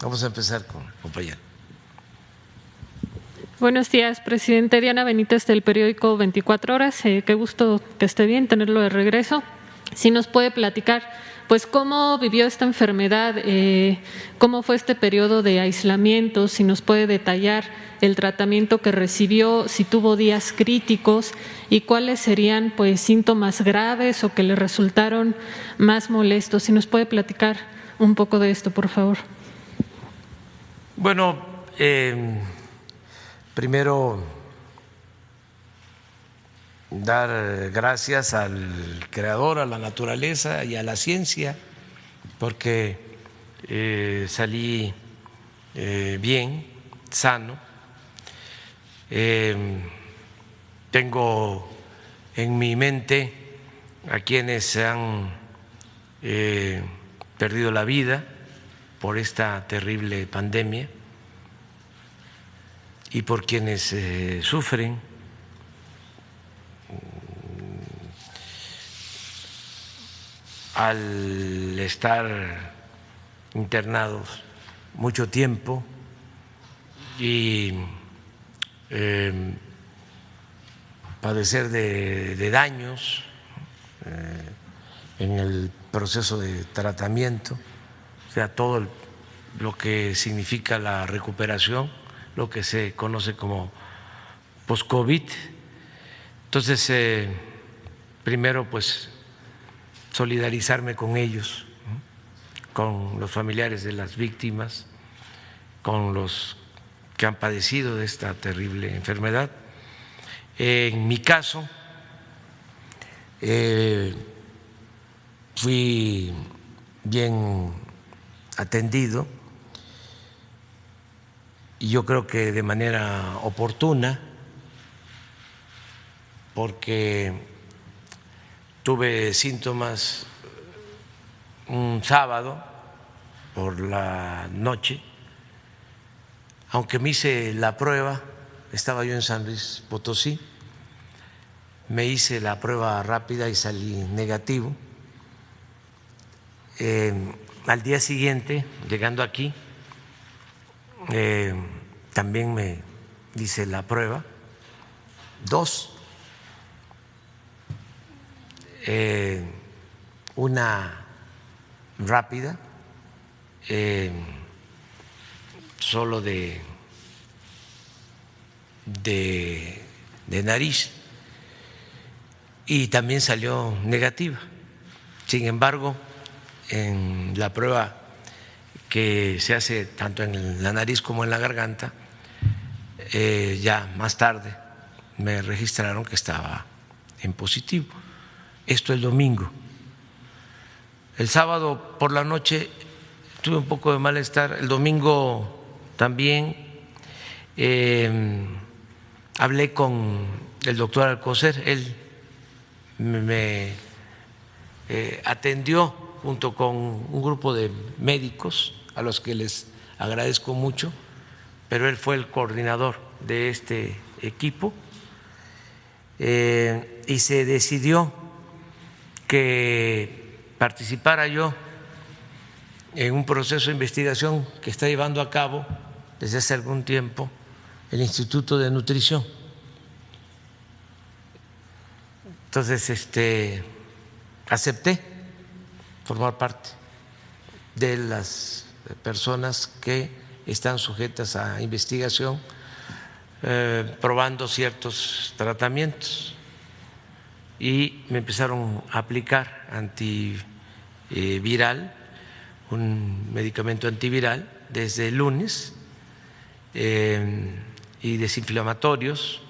Vamos a empezar con el compañero. Buenos días, presidente. Diana Benítez, del periódico 24 Horas. Qué gusto que esté bien, tenerlo de regreso. Si nos puede platicar, pues, cómo vivió esta enfermedad, cómo fue este periodo de aislamiento, si nos puede detallar el tratamiento que recibió, si tuvo días críticos y cuáles serían, pues, síntomas graves o que le resultaron más molestos. Si nos puede platicar un poco de esto, por favor. Bueno, primero dar gracias al Creador, a la naturaleza y a la ciencia, porque salí bien, sano. Tengo en mi mente a quienes han perdido la vida por esta terrible pandemia y por quienes sufren al estar internados mucho tiempo y padecer de daños en el proceso de tratamiento, o sea, todo lo que significa la recuperación, lo que se conoce como post-COVID. Entonces, primero, pues, solidarizarme con ellos, con los familiares de las víctimas, con los que han padecido de esta terrible enfermedad. En mi caso, fui bien atendido y yo creo que de manera oportuna, porque tuve síntomas un sábado por la noche, aunque me hice la prueba, estaba yo en San Luis Potosí, me hice la prueba rápida y salí negativo. Al día siguiente, llegando aquí, también me hice la prueba, 2, una rápida, solo de nariz, y también salió negativa. Sin embargo, en la prueba que se hace tanto en la nariz como en la garganta, ya más tarde me registraron que estaba en positivo. Esto el domingo. El sábado por la noche tuve un poco de malestar. El domingo también hablé con el doctor Alcocer. Él me atendió junto con un grupo de médicos a los que les agradezco mucho, pero él fue el coordinador de este equipo, y se decidió que participara yo en un proceso de investigación que está llevando a cabo desde hace algún tiempo el Instituto de Nutrición. Entonces, acepté formar parte de las personas que están sujetas a investigación, probando ciertos tratamientos, y me empezaron a aplicar antiviral, un medicamento antiviral desde el lunes, y desinflamatorios,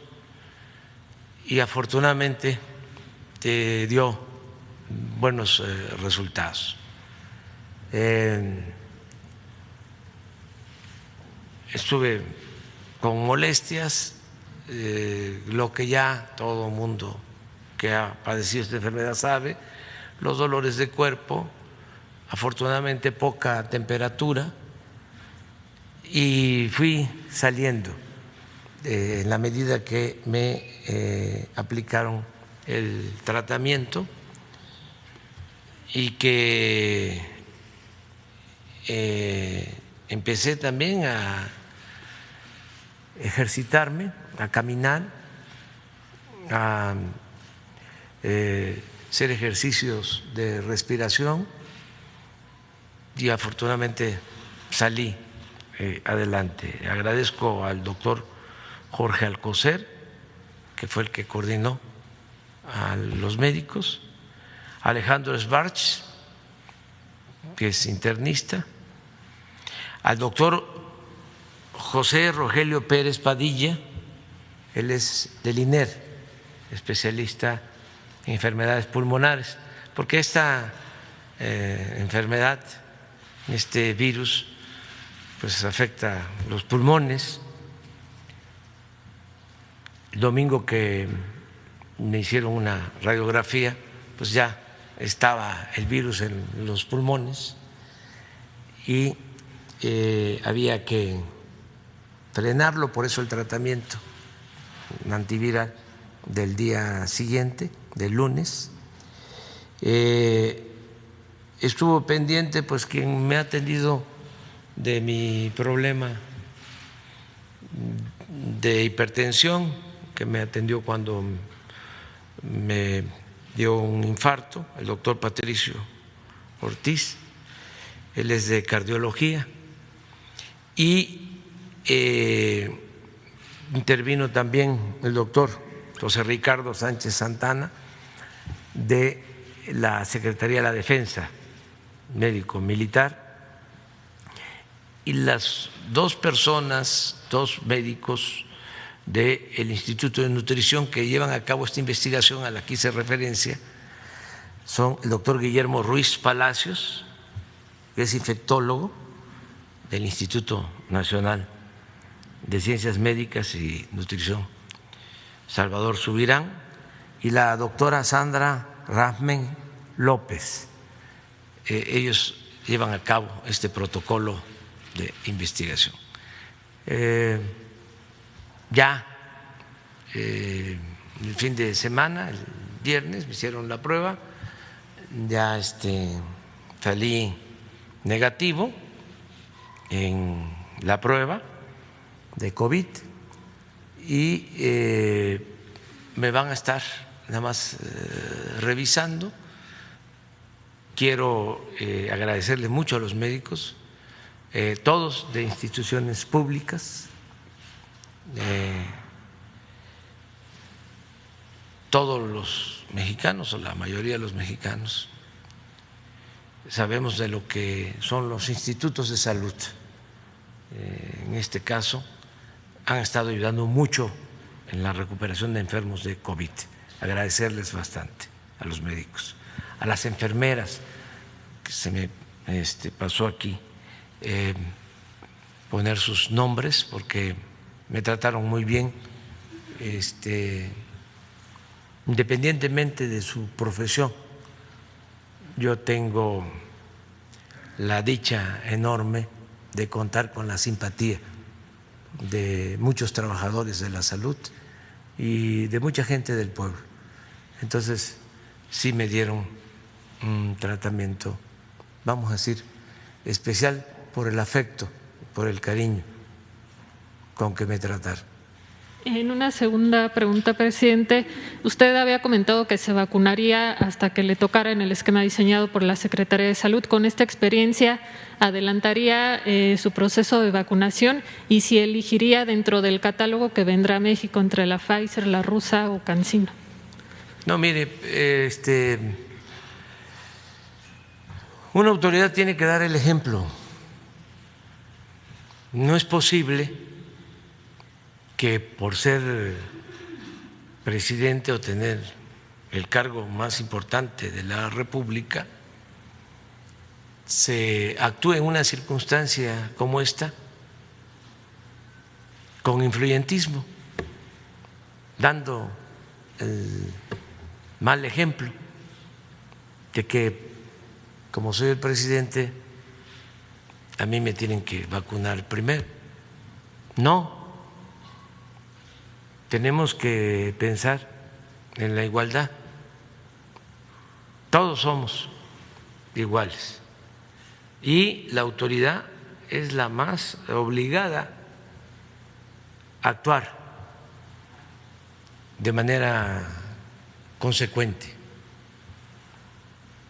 y afortunadamente dio buenos resultados. Estuve con molestias, lo que ya todo mundo que ha padecido esta enfermedad sabe, los dolores de cuerpo, afortunadamente poca temperatura, y fui saliendo en la medida que me aplicaron el tratamiento, y que empecé también a ejercitarme, a caminar, a hacer ejercicios de respiración y afortunadamente salí adelante. Agradezco al doctor Jorge Alcocer, que fue el que coordinó a los médicos, Alejandro Schwartz, que es internista, al doctor José Rogelio Pérez Padilla, él es del INER, especialista en enfermedades pulmonares, porque esta enfermedad, este virus, pues afecta los pulmones. El domingo que me hicieron una radiografía, pues ya estaba el virus en los pulmones y había que frenarlo, por eso el tratamiento antiviral del día siguiente, del lunes. Estuvo pendiente pues quien me ha atendido de mi problema de hipertensión, que me atendió cuando me dio un infarto, el doctor Patricio Ortiz, él es de cardiología, y intervino también el doctor José Ricardo Sánchez Santana de la Secretaría de la Defensa, médico militar, y las dos personas, dos médicos del Instituto de Nutrición que llevan a cabo esta investigación a la que hice referencia son el doctor Guillermo Ruiz Palacios, que es infectólogo del Instituto Nacional de Ciencias Médicas y Nutrición Salvador Subirán, y la doctora Sandra Rasmen López. Ellos llevan a cabo este protocolo de investigación. Ya el fin de semana, el viernes, me hicieron la prueba, ya salí negativo en la prueba de COVID y me van a estar nada más revisando. Quiero agradecerle mucho a los médicos, todos de instituciones públicas, todos los mexicanos o la mayoría de los mexicanos sabemos de lo que son los institutos de salud. En este caso han estado ayudando mucho en la recuperación de enfermos de COVID. Agradecerles bastante a los médicos, a las enfermeras, que se me pasó aquí poner sus nombres porque me trataron muy bien, independientemente de su profesión. Yo tengo la dicha enorme de contar con la simpatía de muchos trabajadores de la salud y de mucha gente del pueblo. Entonces, sí me dieron un tratamiento, vamos a decir, especial por el afecto, por el cariño con que me trataron. En una segunda pregunta, presidente, usted había comentado que se vacunaría hasta que le tocara en el esquema diseñado por la Secretaría de Salud. Con esta experiencia, ¿adelantaría su proceso de vacunación y si elegiría dentro del catálogo que vendrá a México entre la Pfizer, la rusa o CanSino? No, mire, una autoridad tiene que dar el ejemplo. No es posible que por ser presidente o tener el cargo más importante de la República se actúe en una circunstancia como esta con influyentismo, dando el mal ejemplo de que, como soy el presidente, a mí me tienen que vacunar primero. No. Tenemos que pensar en la igualdad. Todos somos iguales y la autoridad es la más obligada a actuar de manera consecuente.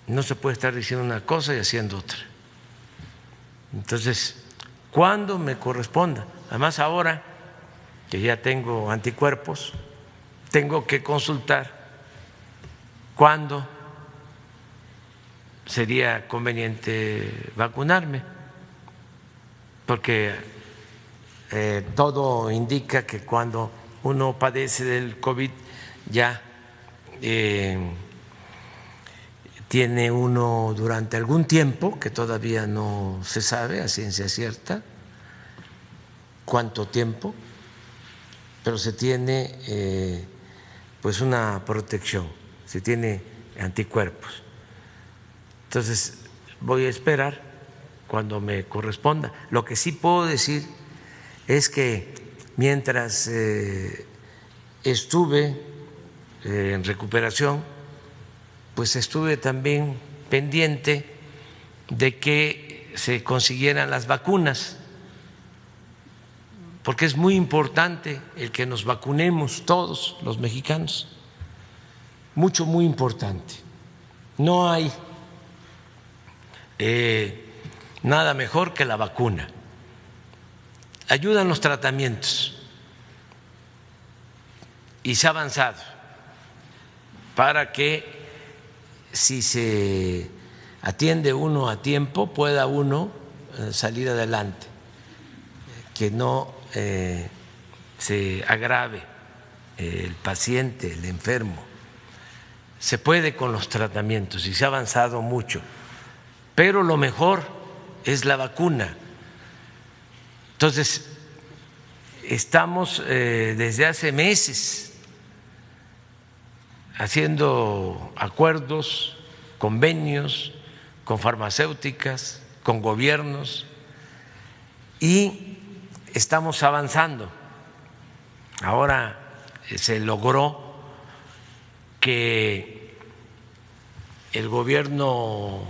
No se puede estar diciendo una cosa y haciendo otra. Entonces, cuando me corresponda, además ahora que ya tengo anticuerpos, tengo que consultar cuándo sería conveniente vacunarme, porque todo indica que cuando uno padece del COVID ya tiene uno durante algún tiempo, que todavía no se sabe a ciencia cierta cuánto tiempo, pero se tiene pues una protección, se tiene anticuerpos. Entonces voy a esperar cuando me corresponda. Lo que sí puedo decir es que mientras estuve en recuperación, pues estuve también pendiente de que se consiguieran las vacunas, porque es muy importante el que nos vacunemos todos los mexicanos, muy importante. No hay nada mejor que la vacuna. Ayudan los tratamientos y se ha avanzado para que si se atiende uno a tiempo pueda uno salir adelante, que no se agrave el paciente, el enfermo. Se puede con los tratamientos y se ha avanzado mucho, pero lo mejor es la vacuna. Entonces, estamos desde hace meses haciendo acuerdos, convenios con farmacéuticas, con gobiernos, y estamos avanzando. Ahora se logró que el gobierno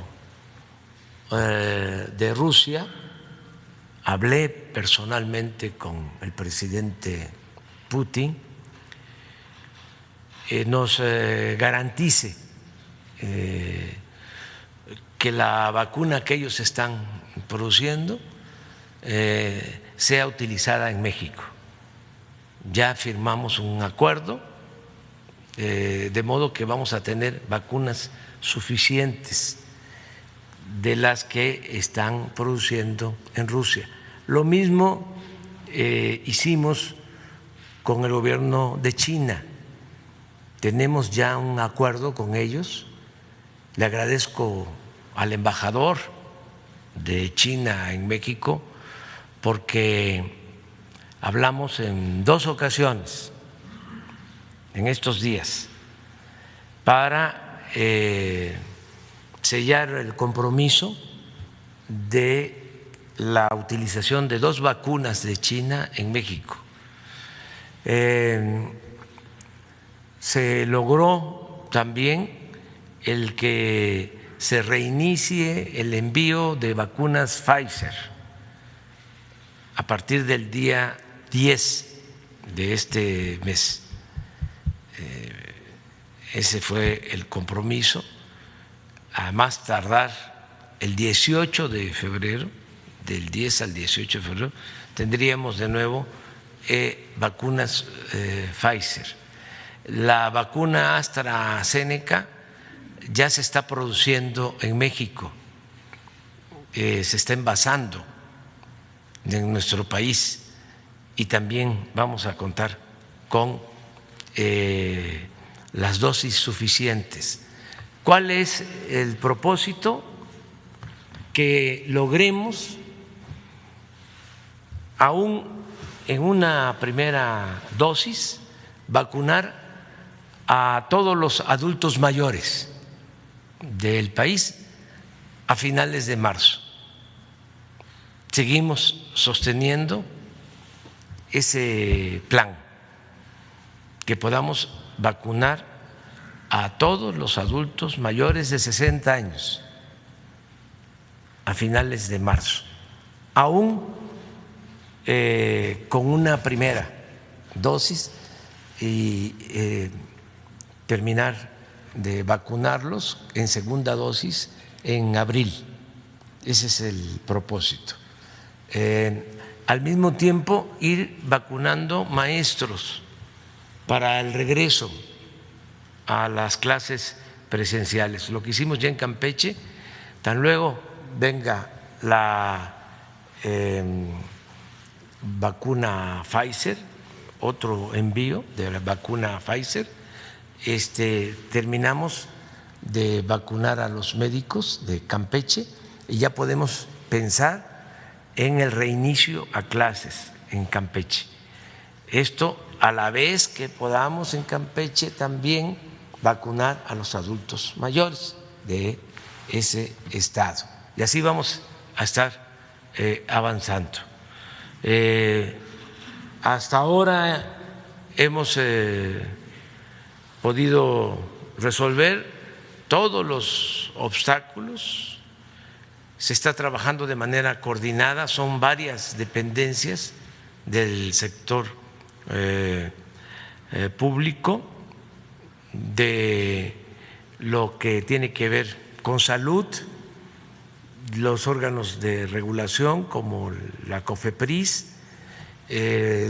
de Rusia, hablé personalmente con el presidente Putin, nos garantice que la vacuna que ellos están produciendo sea utilizada en México. Ya firmamos un acuerdo, de modo que vamos a tener vacunas suficientes de las que están produciendo en Rusia. Lo mismo hicimos con el gobierno de China. Tenemos ya un acuerdo con ellos. Le agradezco al embajador de China en México porque hablamos en 2 ocasiones en estos días para sellar el compromiso de la utilización de 2 vacunas de China en México. Se logró también el que se reinicie el envío de vacunas Pfizer a partir del día 10 de este mes. Ese fue el compromiso. A más tardar el 18 de febrero, del 10 al 18 de febrero, tendríamos de nuevo vacunas Pfizer. La vacuna AstraZeneca ya se está produciendo en México, se está envasando en nuestro país y también vamos a contar con las dosis suficientes. ¿Cuál es el propósito? Que logremos, aún en una primera dosis, vacunar a todos los adultos mayores del país a finales de marzo. Seguimos sosteniendo ese plan, que podamos vacunar a todos los adultos mayores de 60 años a finales de marzo. aún con una primera dosis y terminar de vacunarlos en segunda dosis en abril. Ese es el propósito. Al mismo tiempo, ir vacunando maestros para el regreso a las clases presenciales. Lo que hicimos ya en Campeche, tan luego venga la vacuna Pfizer, otro envío de la vacuna Pfizer, terminamos de vacunar a los médicos de Campeche y ya podemos pensar en el reinicio a clases en Campeche. Esto a la vez que podamos en Campeche también vacunar a los adultos mayores de ese estado. Y así vamos a estar avanzando. Hasta ahora hemos podido resolver todos los obstáculos, se está trabajando de manera coordinada, son varias dependencias del sector público, de lo que tiene que ver con salud, los órganos de regulación como la COFEPRIS,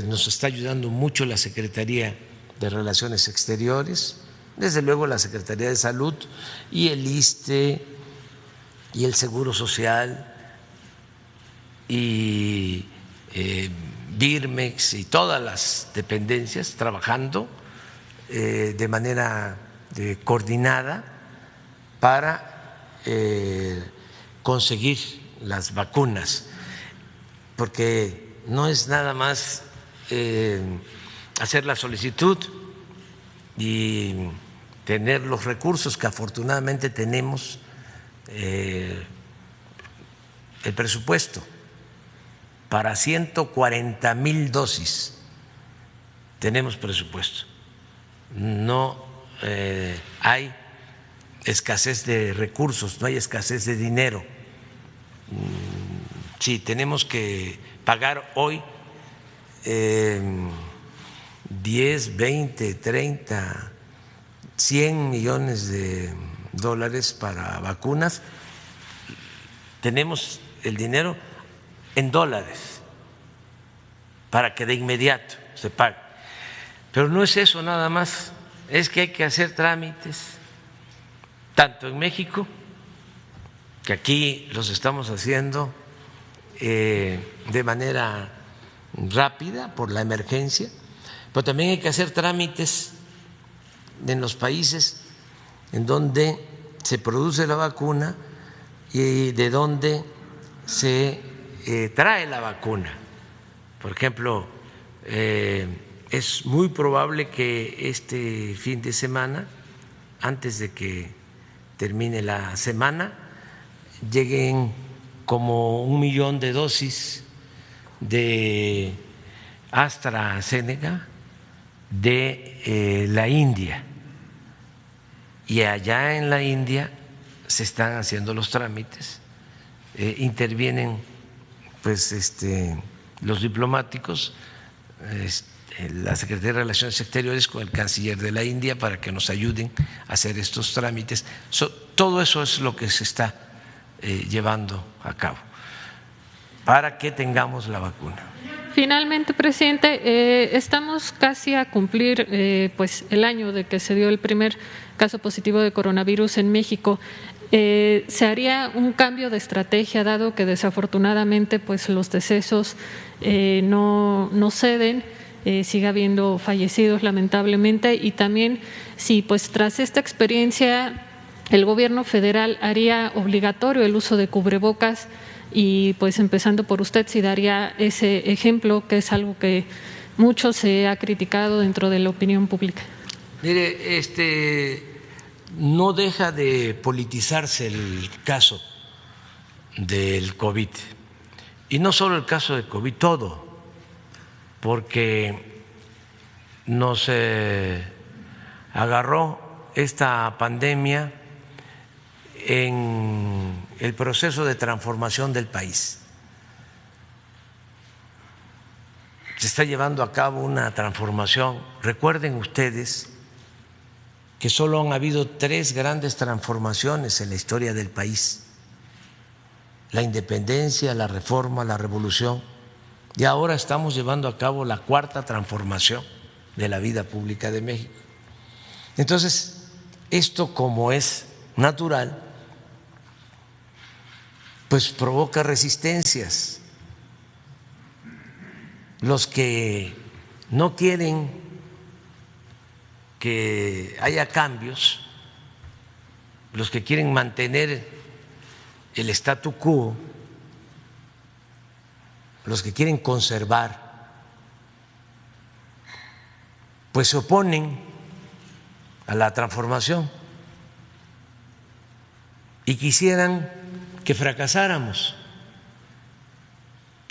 nos está ayudando mucho la Secretaría de Relaciones Exteriores, desde luego la Secretaría de Salud y el ISSSTE y el Seguro Social y Birmex y todas las dependencias trabajando de manera coordinada para conseguir las vacunas, porque no es nada más hacer la solicitud y tener los recursos que afortunadamente tenemos, el presupuesto para 140,000 dosis, tenemos presupuesto, no hay escasez de recursos, no hay escasez de dinero. Sí, tenemos que pagar hoy 10, 20, 30, 100 millones de dólares para vacunas. Tenemos el dinero en dólares para que de inmediato se pague. Pero no es eso nada más, es que hay que hacer trámites, tanto en México, que aquí los estamos haciendo de manera rápida por la emergencia, pero también hay que hacer trámites en los países en donde se produce la vacuna y de donde se trae la vacuna. Por ejemplo, es muy probable que este fin de semana, antes de que termine la semana, lleguen como 1 millón de dosis de AstraZeneca de la India, y allá en la India se están haciendo los trámites, intervienen pues los diplomáticos, la Secretaría de Relaciones Exteriores con el canciller de la India para que nos ayuden a hacer estos trámites. Todo eso es lo que se está llevando a cabo para que tengamos la vacuna. Finalmente, presidente, estamos casi a cumplir pues el año de que se dio el primer caso positivo de coronavirus en México. ¿Se haría un cambio de estrategia dado que desafortunadamente pues los decesos no ceden, sigue habiendo fallecidos lamentablemente, y también si pues tras esta experiencia el gobierno federal haría obligatorio el uso de cubrebocas y pues empezando por usted si daría ese ejemplo, que es algo que mucho se ha criticado dentro de la opinión pública? Mire, no deja de politizarse el caso del COVID, y no solo el caso del COVID, todo, porque nos agarró esta pandemia en el proceso de transformación del país. se está llevando a cabo una transformación. Recuerden ustedes que solo han habido 3 grandes transformaciones en la historia del país: la independencia, la reforma, la revolución, y ahora estamos llevando a cabo la 4ª transformación de la vida pública de México. Entonces, esto, como es natural, pues provoca resistencias. Los que no quieren que haya cambios, los que quieren mantener el statu quo, los que quieren conservar, pues se oponen a la transformación y quisieran que fracasáramos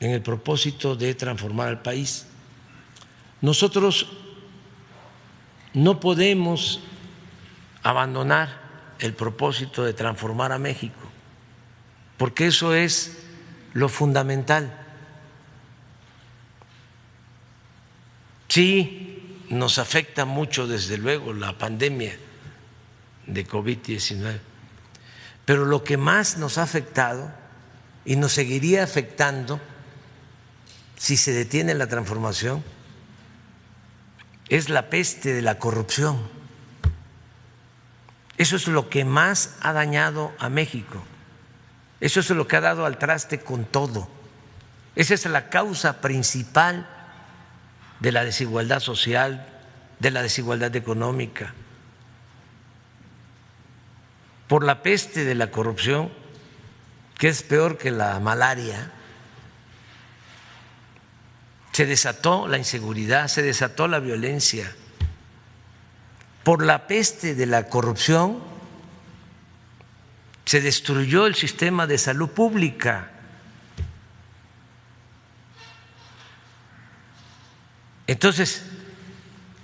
en el propósito de transformar al país. Nosotros no podemos abandonar el propósito de transformar a México, porque eso es lo fundamental. Sí, nos afecta mucho, desde luego, la pandemia de COVID-19, pero lo que más nos ha afectado y nos seguiría afectando si se detiene la transformación es la peste de la corrupción. Eso es lo que más ha dañado a México. Eso es lo que ha dado al traste con todo. Esa es la causa principal de la desigualdad social, de la desigualdad económica. Por la peste de la corrupción, que es peor que la malaria, se desató la inseguridad, se desató la violencia. Por la peste de la corrupción se destruyó el sistema de salud pública. Entonces,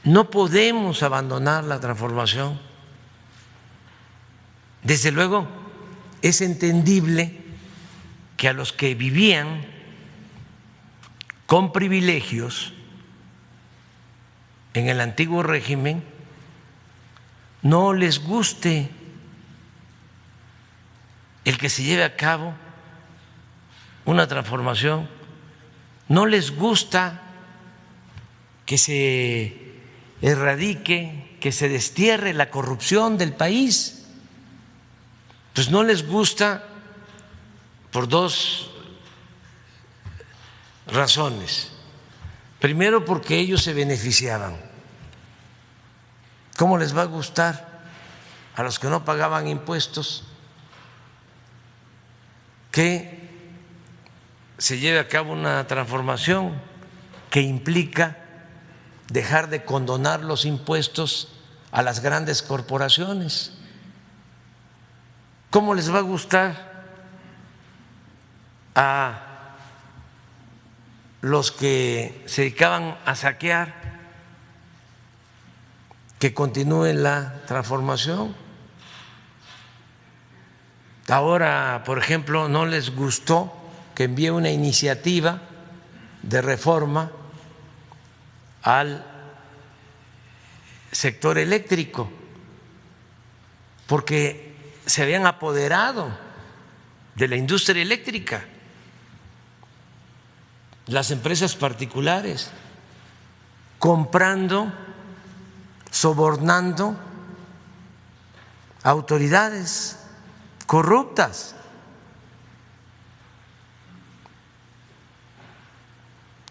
no podemos abandonar la transformación. Desde luego, es entendible que a los que vivían con privilegios en el antiguo régimen no les guste el que se lleve a cabo una transformación, no les gusta que se erradique, que se destierre la corrupción del país. Pues no les gusta por 2 razones. Primero, porque ellos se beneficiaban. ¿Cómo les va a gustar a los que no pagaban impuestos que se lleve a cabo una transformación que implica dejar de condonar los impuestos a las grandes corporaciones? ¿Cómo les va a gustar a los que se dedicaban a saquear que continúe la transformación? Ahora, por ejemplo, no les gustó que envíe una iniciativa de reforma al sector eléctrico, porque se habían apoderado de la industria eléctrica las empresas particulares, comprando, sobornando a autoridades corruptas.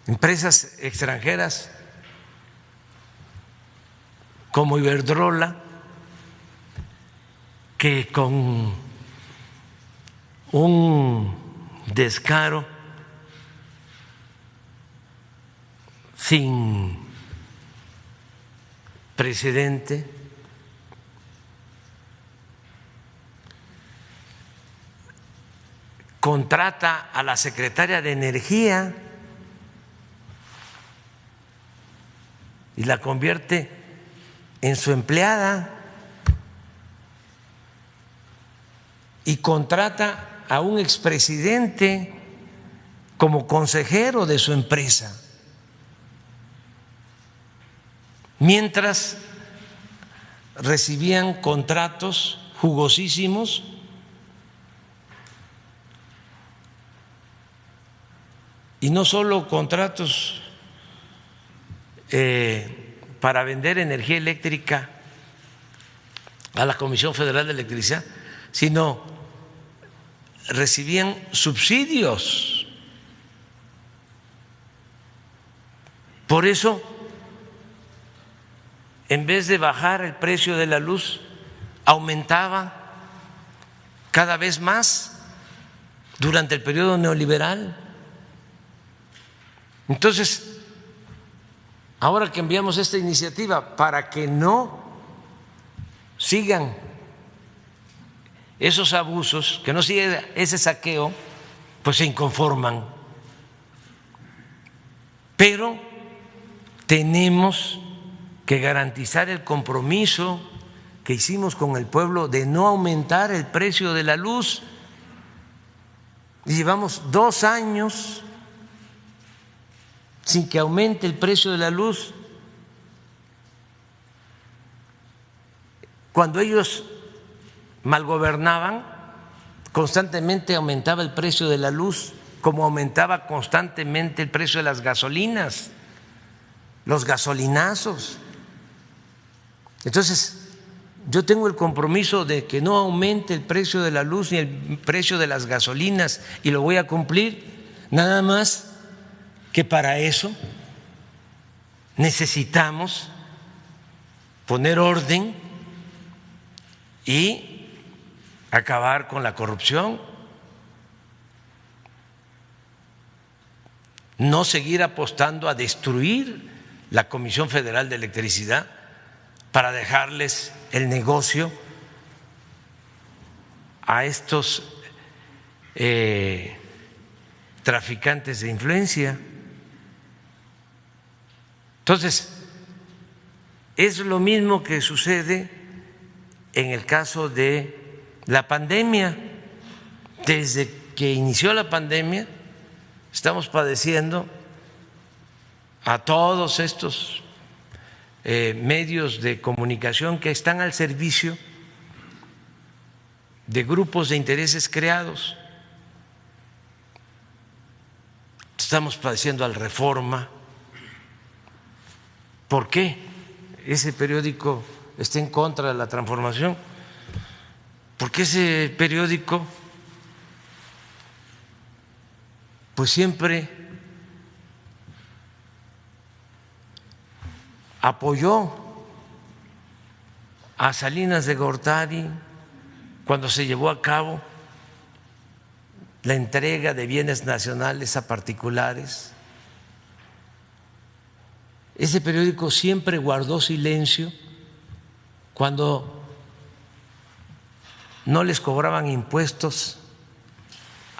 Empresas extranjeras como Iberdrola, que con un descaro sin precedente contrata a la secretaria de Energía y la convierte en su empleada, y contrata a un expresidente como consejero de su empresa. mientras recibían contratos jugosísimos y no solo contratos para vender energía eléctrica a la Comisión Federal de Electricidad, sino recibían subsidios. Por eso, en vez de bajar el precio de la luz, aumentaba cada vez más durante el periodo neoliberal. Entonces, ahora que enviamos esta iniciativa para que no sigan esos abusos, que no siga ese saqueo, pues se inconforman. Pero tenemos que garantizar el compromiso que hicimos con el pueblo de no aumentar el precio de la luz. Y llevamos 2 años sin que aumente el precio de la luz. Cuando ellos malgobernaban, constantemente aumentaba el precio de la luz, como aumentaba constantemente el precio de las gasolinas, los gasolinazos. Entonces, yo tengo el compromiso de que no aumente el precio de la luz ni el precio de las gasolinas, y lo voy a cumplir, nada más que para eso necesitamos poner orden y acabar con la corrupción, no seguir apostando a destruir la Comisión Federal de Electricidad para dejarles el negocio a estos traficantes de influencia. Entonces, es lo mismo que sucede en el caso de la pandemia. Desde que inició la pandemia, estamos padeciendo a todos estos medios de comunicación que están al servicio de grupos de intereses creados. Estamos padeciendo al Reforma. ¿Por qué ese periódico está en contra de la transformación? Porque ese periódico pues siempre apoyó a Salinas de Gortari cuando se llevó a cabo la entrega de bienes nacionales a particulares. Ese periódico siempre guardó silencio cuando no les cobraban impuestos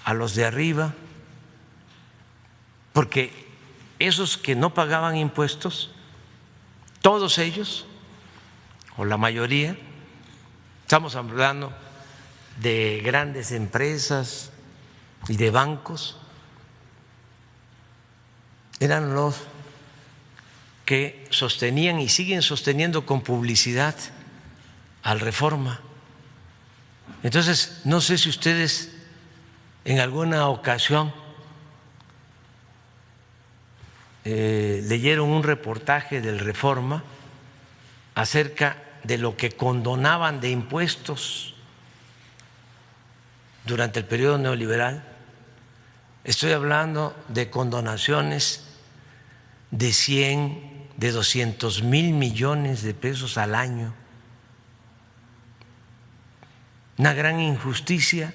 a los de arriba, porque esos que no pagaban impuestos, todos ellos, o la mayoría, estamos hablando de grandes empresas y de bancos, eran los que sostenían y siguen sosteniendo con publicidad al Reforma. Entonces, no sé si ustedes en alguna ocasión leyeron un reportaje del Reforma acerca de lo que condonaban de impuestos durante el periodo neoliberal. Estoy hablando de condonaciones de 100, de 200,000 millones de pesos al año. Una gran injusticia,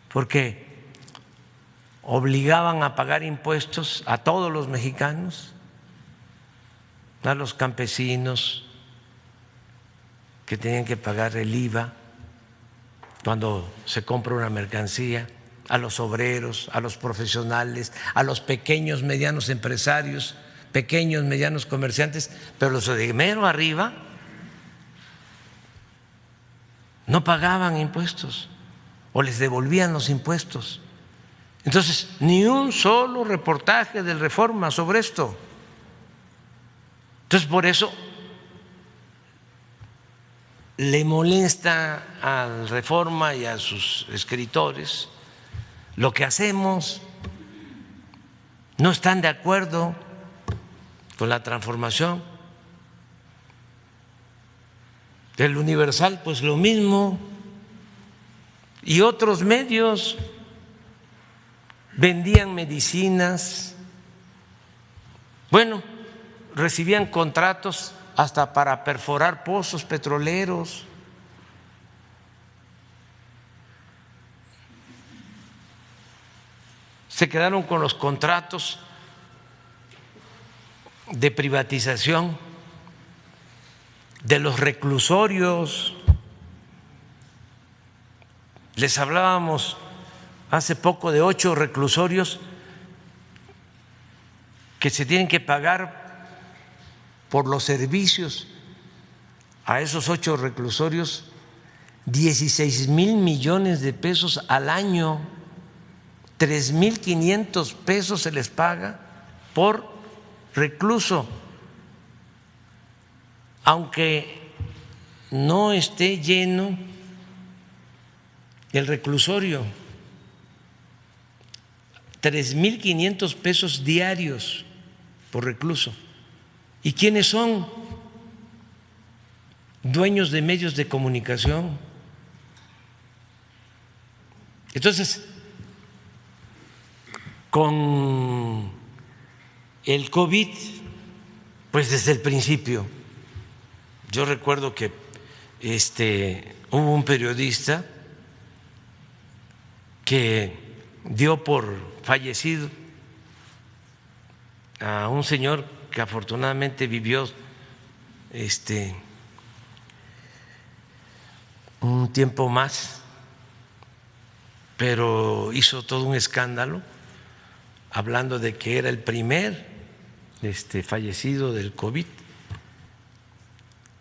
porque obligaban a pagar impuestos a todos los mexicanos, a los campesinos que tenían que pagar el IVA cuando se compra una mercancía, a los obreros, a los profesionales, a los pequeños, medianos empresarios, pequeños, medianos comerciantes, pero los de mero arriba no pagaban impuestos o les devolvían los impuestos. Entonces, ni un solo reportaje del Reforma sobre esto. Entonces, por eso le molesta a Reforma y a sus escritores lo que hacemos. No están de acuerdo con la transformación. El Universal, pues lo mismo. Y otros medios vendían medicinas. Bueno, recibían contratos hasta para perforar pozos petroleros. Se quedaron con los contratos de privatización de los reclusorios. Les hablábamos hace poco de 8 reclusorios que se tienen que pagar por los servicios a esos 8 reclusorios 16,000 millones de pesos al año. 3,500 pesos se les paga por recluso, aunque no esté lleno el reclusorio. 3,500 pesos diarios por recluso. ¿Y quiénes son? Dueños de medios de comunicación. Entonces, con el COVID, pues desde el principio, yo recuerdo que hubo un periodista que dio por fallecido a un señor que afortunadamente vivió un tiempo más, pero hizo todo un escándalo hablando de que era el primer fallecido del COVID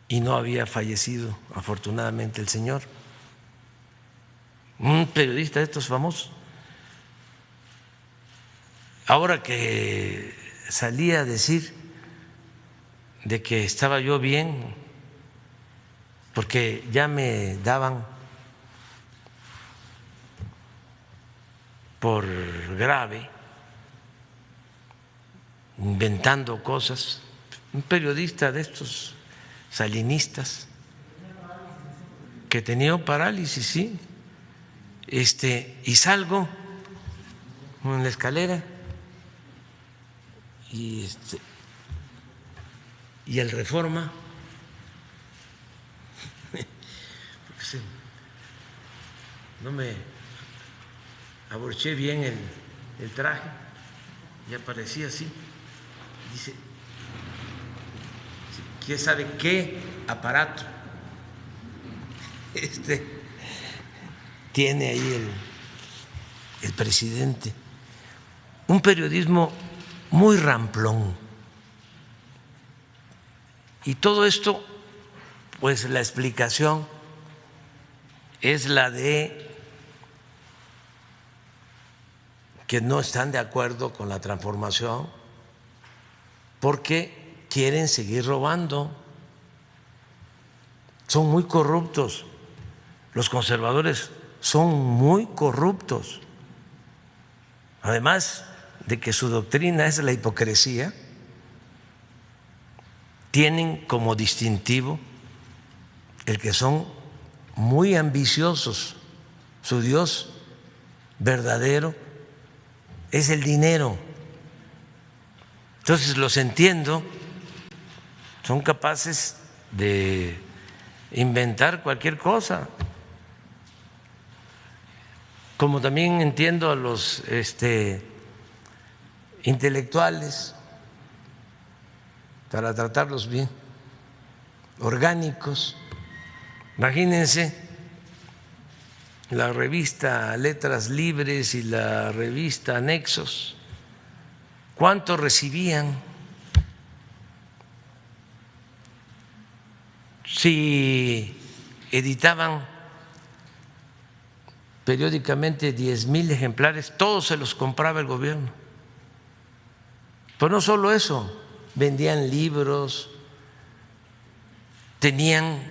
y no había fallecido afortunadamente el señor. Un periodista de estos famosos. Ahora que salía a decir de que estaba yo bien, porque ya me daban por grave, inventando cosas, un periodista de estos salinistas que tenía parálisis, sí, y salgo en la escalera y el Reforma no me abroché bien el traje y aparecía así. Dice, ¿quién sabe qué aparato tiene ahí el presidente? Un periodismo muy ramplón. Y todo esto, pues la explicación es la de que no están de acuerdo con la transformación porque quieren seguir robando. Son muy corruptos. Los conservadores son muy corruptos. Además de que su doctrina es la hipocresía, tienen como distintivo el que son muy ambiciosos. Su Dios verdadero es el dinero. Entonces los entiendo, son capaces de inventar cualquier cosa. Como también entiendo a los intelectuales, para tratarlos bien, orgánicos. Imagínense la revista Letras Libres y la revista Nexos, ¿cuánto recibían? Si editaban periódicamente 10,000 ejemplares, todos se los compraba el gobierno. Pero no solo eso, vendían libros, tenían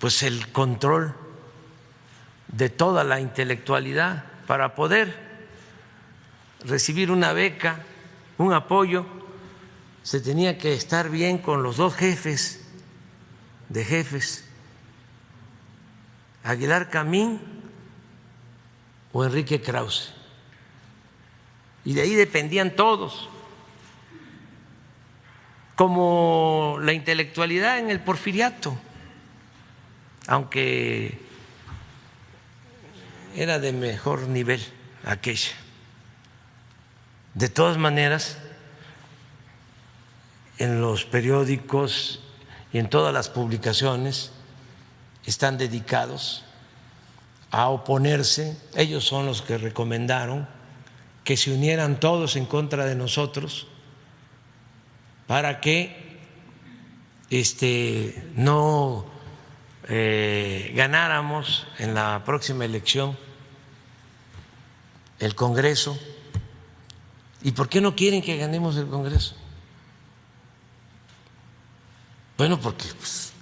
pues el control de toda la intelectualidad para poder recibir una beca, un apoyo. Se tenía que estar bien con los dos jefes de jefes, Aguilar Camín o Enrique Krause, y de ahí dependían todos, como la intelectualidad en el Porfiriato, aunque era de mejor nivel aquella. De todas maneras, en los periódicos y en todas las publicaciones están dedicados a oponerse. Ellos son los que recomendaron que se unieran todos en contra de nosotros para que no ganáramos en la próxima elección el Congreso. ¿Y por qué no quieren que ganemos el Congreso? Bueno, porque pues,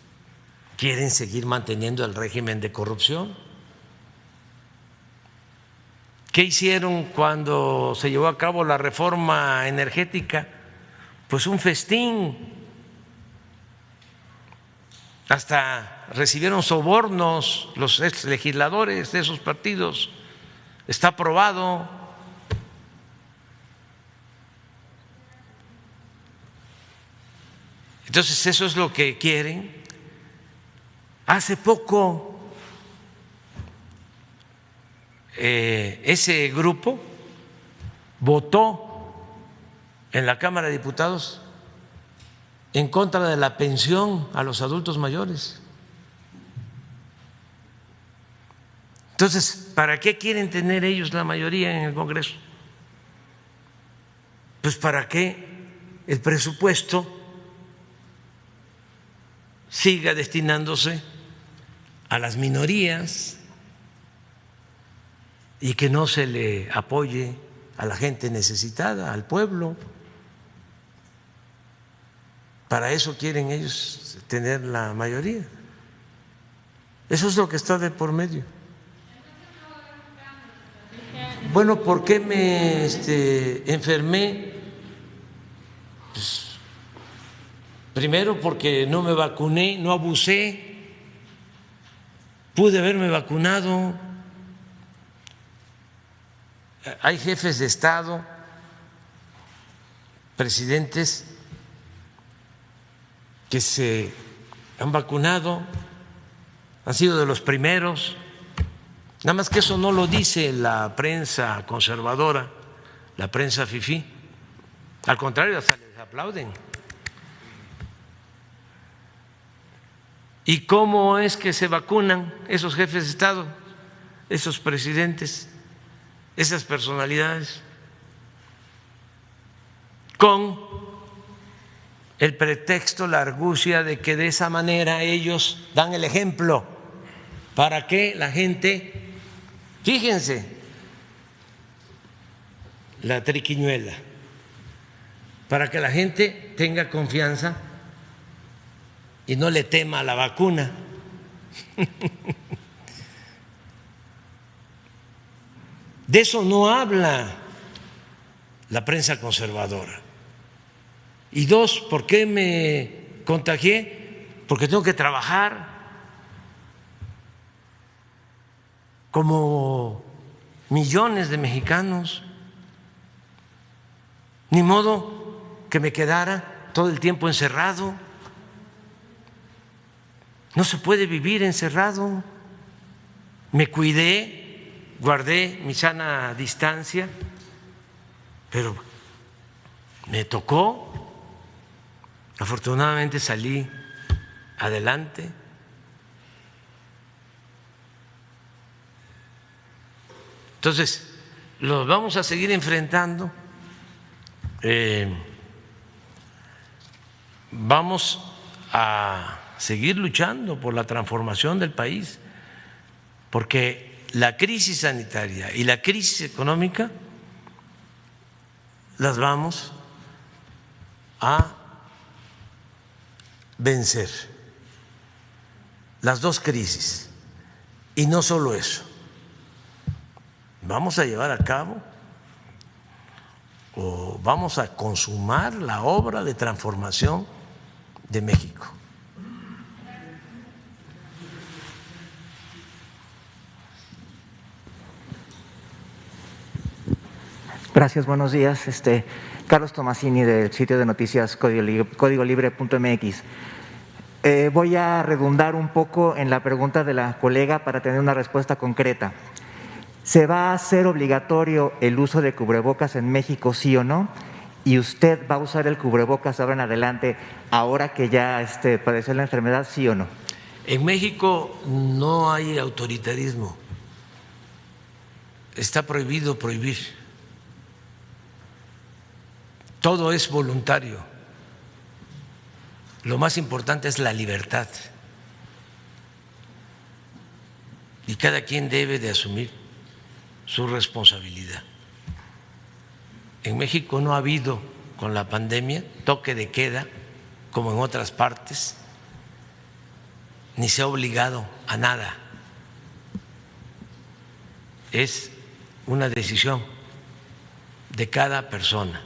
quieren seguir manteniendo el régimen de corrupción. ¿Qué hicieron cuando se llevó a cabo la reforma energética? Pues un festín. Hasta recibieron sobornos los ex legisladores de esos partidos. Está aprobado. Entonces eso es lo que quieren. Hace poco ese grupo votó en la Cámara de Diputados en contra de la pensión a los adultos mayores. Entonces, ¿para qué quieren tener ellos la mayoría en el Congreso? Pues para que el presupuesto siga destinándose a las minorías y que no se le apoye a la gente necesitada, al pueblo. Para eso quieren ellos tener la mayoría. Eso es lo que está de por medio. Bueno, ¿por qué me enfermé? Pues, primero porque no me vacuné, no abusé, pude haberme vacunado. Hay jefes de Estado, presidentes que se han vacunado, han sido de los primeros, nada más que eso no lo dice la prensa conservadora, la prensa fifí, al contrario, hasta les aplauden. ¿Y cómo es que se vacunan esos jefes de Estado, esos presidentes, esas personalidades? Con el pretexto, la argucia de que de esa manera ellos dan el ejemplo para que la gente, fíjense, la triquiñuela, para que la gente tenga confianza y no le tema a la vacuna. De eso no habla la prensa conservadora. Y dos, ¿por qué me contagié? Porque tengo que trabajar como millones de mexicanos. Ni modo que me quedara todo el tiempo encerrado. No se puede vivir encerrado. Me cuidé, guardé mi sana distancia, pero me tocó. Afortunadamente salí adelante. Entonces, los vamos a seguir enfrentando. Vamos a seguir luchando por la transformación del país, porque la crisis sanitaria y la crisis económica las vamos a vencer las dos crisis. Y no solo eso, vamos a llevar a cabo o vamos a consumar la obra de transformación de México. Gracias, buenos días. Carlos Tomasini, del sitio de noticias códigolibre.mx. Voy a redundar un poco en la pregunta de la colega para tener una respuesta concreta. ¿Se va a hacer obligatorio el uso de cubrebocas en México, sí o no? ¿Y usted va a usar el cubrebocas ahora en adelante, ahora que ya padeció la enfermedad, sí o no? En México no hay autoritarismo. Está prohibido prohibir. Todo es voluntario. Lo más importante es la libertad. Y cada quien debe de asumir su responsabilidad. En México no ha habido, con la pandemia, toque de queda como en otras partes, ni se ha obligado a nada. Es una decisión de cada persona.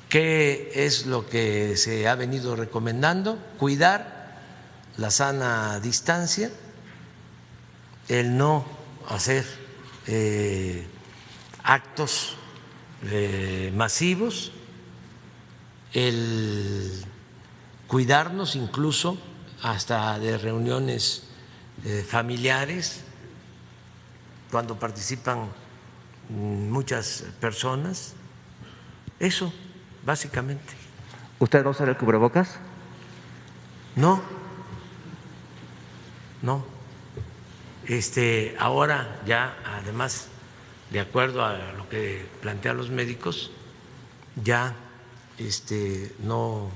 ¿Qué es lo que se ha venido recomendando? Cuidar la sana distancia, el no hacer actos masivos, el cuidarnos incluso hasta de reuniones familiares cuando participan muchas personas. Eso, básicamente. ¿Usted va a usar el cubrebocas? No. Ahora ya, además, de acuerdo a lo que plantean los médicos, ya no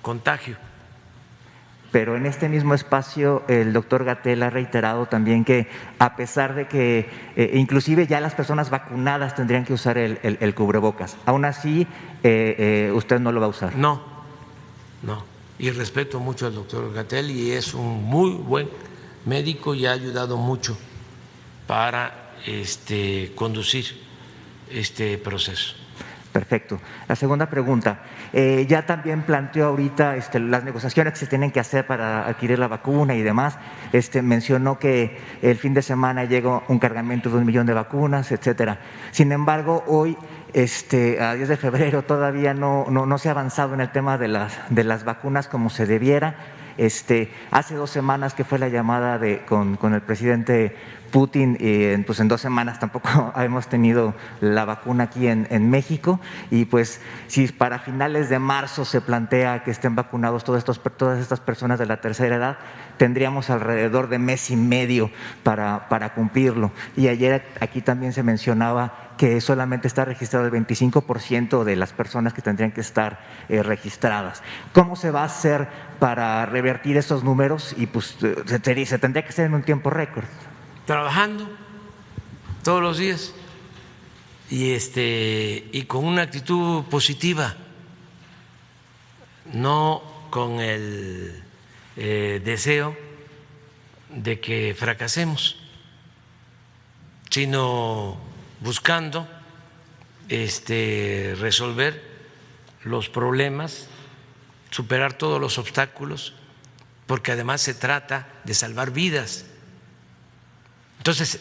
contagio. Pero en este mismo espacio el doctor Gatell ha reiterado también que a pesar de que inclusive ya las personas vacunadas tendrían que usar el cubrebocas, aún así usted no lo va a usar. No, y respeto mucho al doctor Gatell y es un muy buen médico y ha ayudado mucho para conducir este proceso. Perfecto. La segunda pregunta, ya también planteó ahorita las negociaciones que se tienen que hacer para adquirir la vacuna y demás. Mencionó que el fin de semana llegó un cargamento de 1 millón de vacunas, etcétera. Sin embargo, hoy, a 10 de febrero, todavía no se ha avanzado en el tema de las vacunas como se debiera. Hace 2 semanas que fue la llamada con el presidente Putin, pues en 2 semanas tampoco hemos tenido la vacuna aquí en México y pues si para finales de marzo se plantea que estén vacunados todas estas personas de la tercera edad, tendríamos alrededor de 1 mes y medio para cumplirlo. Y ayer aquí también se mencionaba que solamente está registrado el 25% de las personas que tendrían que estar registradas. ¿Cómo se va a hacer para revertir esos números? Y pues se tendría que hacer en un tiempo récord. Trabajando todos los días y con una actitud positiva, no con el deseo de que fracasemos, sino buscando resolver los problemas, superar todos los obstáculos, porque además se trata de salvar vidas. Entonces,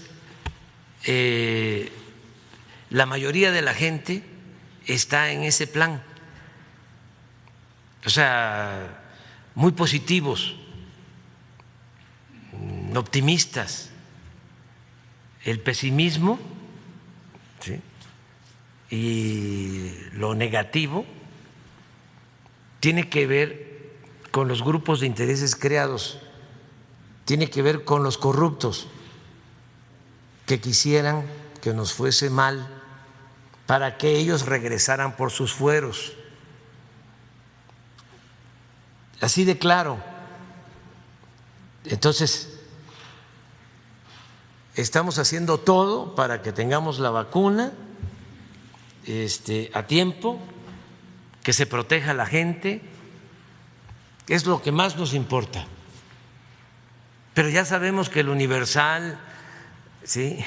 la mayoría de la gente está en ese plan, o sea, muy positivos, optimistas. El pesimismo, ¿sí?, y lo negativo tiene que ver con los grupos de intereses creados, tiene que ver con los corruptos que quisieran que nos fuese mal para que ellos regresaran por sus fueros. Así de claro. Entonces, estamos haciendo todo para que tengamos la vacuna a tiempo, que se proteja a la gente, es lo que más nos importa. Pero ya sabemos que el Universal, ¿sí?,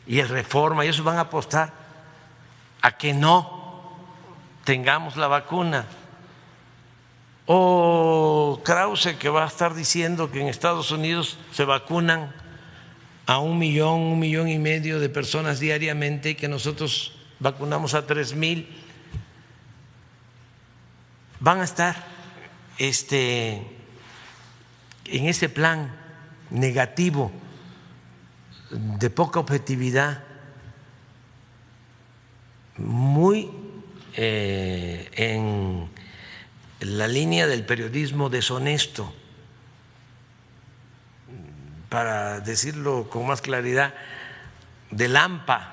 y el Reforma, y eso van a apostar a que no tengamos la vacuna. O Krause, que va a estar diciendo que en Estados Unidos se vacunan a 1 millón y medio de personas diariamente y que nosotros vacunamos a 3,000. Van a estar en ese plan negativo de poca objetividad, muy en la línea del periodismo deshonesto, para decirlo con más claridad, del AMPA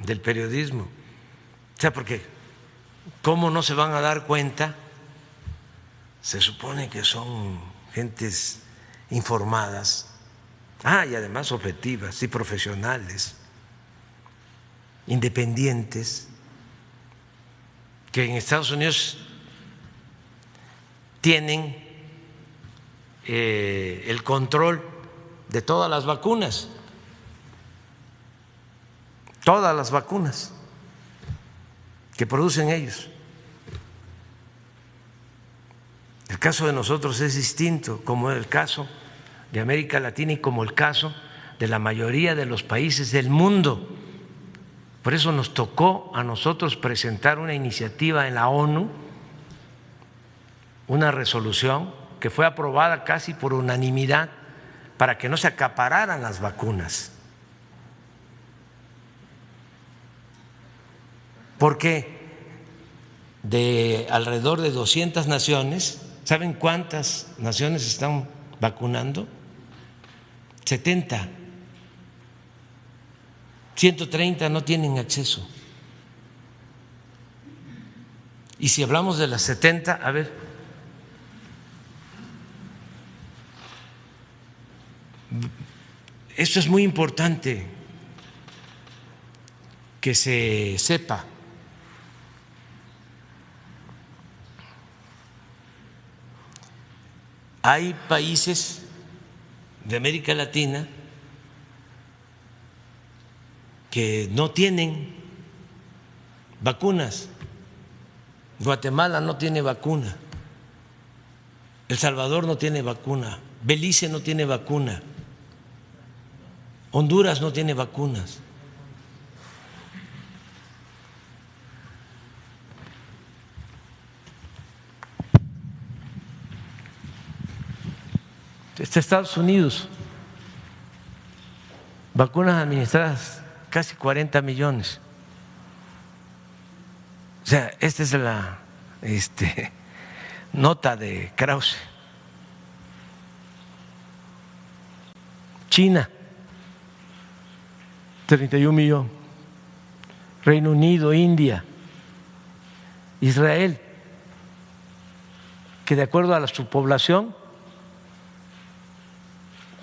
del periodismo. O sea, porque ¿cómo no se van a dar cuenta? Se supone que son gentes informadas, y además objetivas y profesionales, independientes, que en Estados Unidos tienen el control de todas las vacunas que producen ellos. El caso de nosotros es distinto, como el caso de América Latina y como el caso de la mayoría de los países del mundo. Por eso nos tocó a nosotros presentar una iniciativa en la ONU, una resolución que fue aprobada casi por unanimidad para que no se acapararan las vacunas. Porque de alrededor de 200 naciones, ¿saben cuántas naciones están vacunando? 70. 130 no tienen acceso. Y si hablamos de las 70, a ver, esto es muy importante que se sepa. Hay países de América Latina que no tienen vacunas. Guatemala no tiene vacuna, El Salvador no tiene vacuna, Belice no tiene vacuna, Honduras no tiene vacunas. Estados Unidos, vacunas administradas casi 40 millones. O sea, esta es la nota de Krause. China, 31 millones. Reino Unido, India, Israel, que de acuerdo a su población,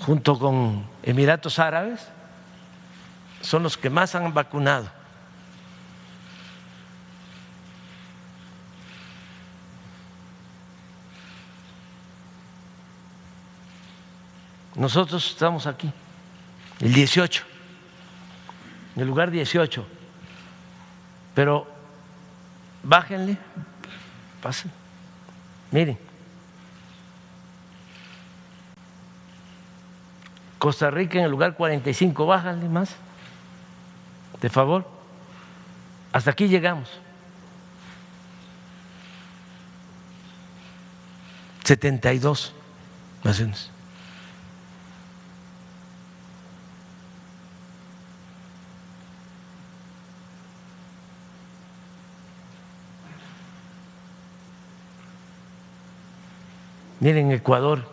junto con Emiratos Árabes, son los que más han vacunado. Nosotros estamos aquí, el 18, en el lugar 18, pero bájenle, pasen, miren. Costa Rica en el lugar 45, bájale más, de favor. Hasta aquí llegamos. 72 naciones. Miren, Ecuador,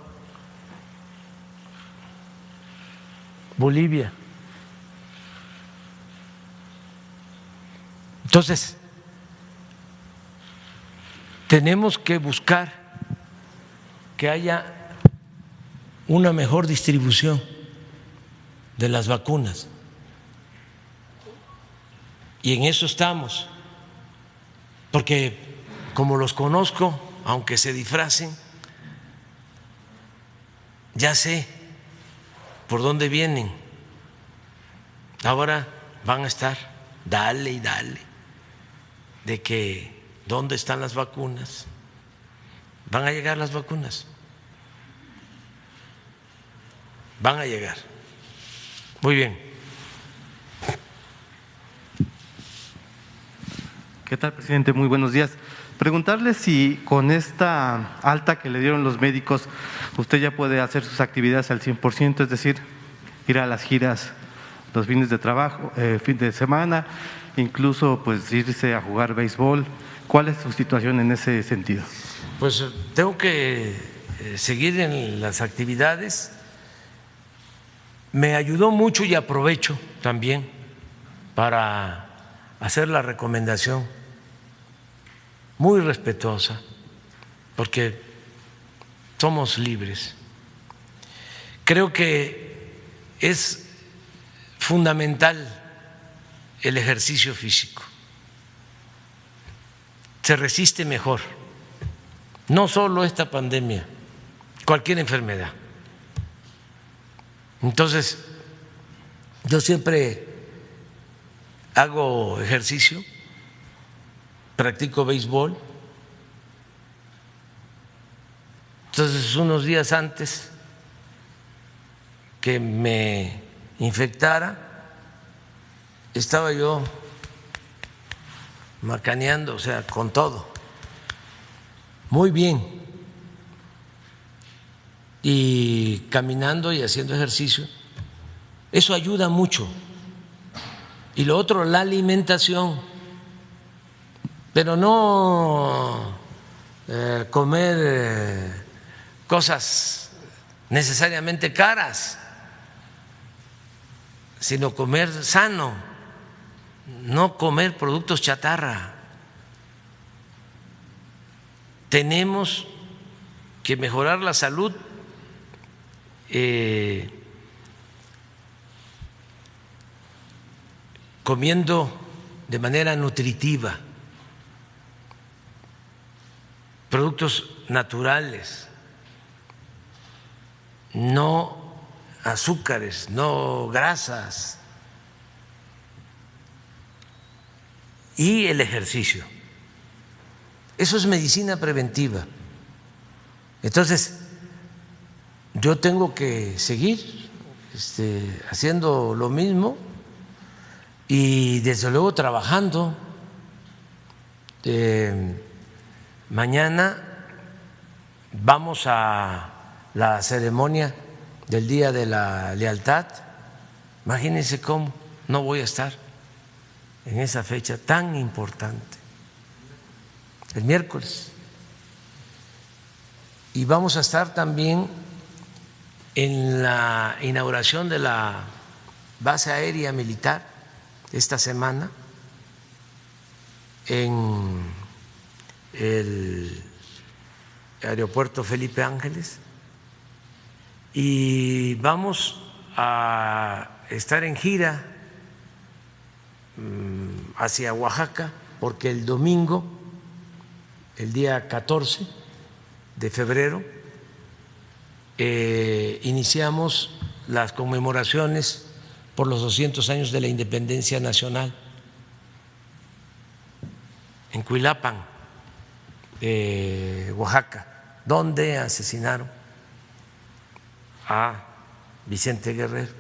Bolivia. Entonces, tenemos que buscar que haya una mejor distribución de las vacunas. Y en eso estamos, porque como los conozco, aunque se disfracen, ya sé por dónde vienen. Ahora van a estar, dale y dale, de que dónde están las vacunas. Van a llegar las vacunas. Van a llegar. Muy bien. ¿Qué tal, presidente? Muy buenos días. Preguntarle si con esta alta que le dieron los médicos, usted ya puede hacer sus actividades al 100%, es decir, ir a las giras los fines de trabajo, fin de semana, incluso pues irse a jugar béisbol. ¿Cuál es su situación en ese sentido? Pues tengo que seguir en las actividades. Me ayudó mucho y aprovecho también para hacer la recomendación muy respetuosa, porque somos libres. Creo que es fundamental el ejercicio físico. Se resiste mejor, no solo esta pandemia, cualquier enfermedad. Entonces, yo siempre hago ejercicio, practico béisbol. Entonces, unos días antes que me infectara, estaba yo macaneando, o sea, con todo, muy bien, y caminando y haciendo ejercicio. Eso ayuda mucho. Y lo otro, la alimentación, pero no comer cosas necesariamente caras, sino comer sano, no comer productos chatarra. Tenemos que mejorar la salud comiendo de manera nutritiva, productos naturales, no azúcares, no grasas, y el ejercicio. Eso es medicina preventiva. Entonces, yo tengo que seguir haciendo lo mismo y desde luego trabajando. Mañana vamos a la ceremonia del Día de la Lealtad. Imagínense cómo no voy a estar en esa fecha tan importante, el miércoles. Y vamos a estar también en la inauguración de la base aérea militar esta semana en el aeropuerto Felipe Ángeles, y vamos a estar en gira hacia Oaxaca, porque el domingo, el día 14 de febrero, iniciamos las conmemoraciones por los 200 años de la independencia nacional en Cuilapan, Oaxaca, donde asesinaron a Vicente Guerrero.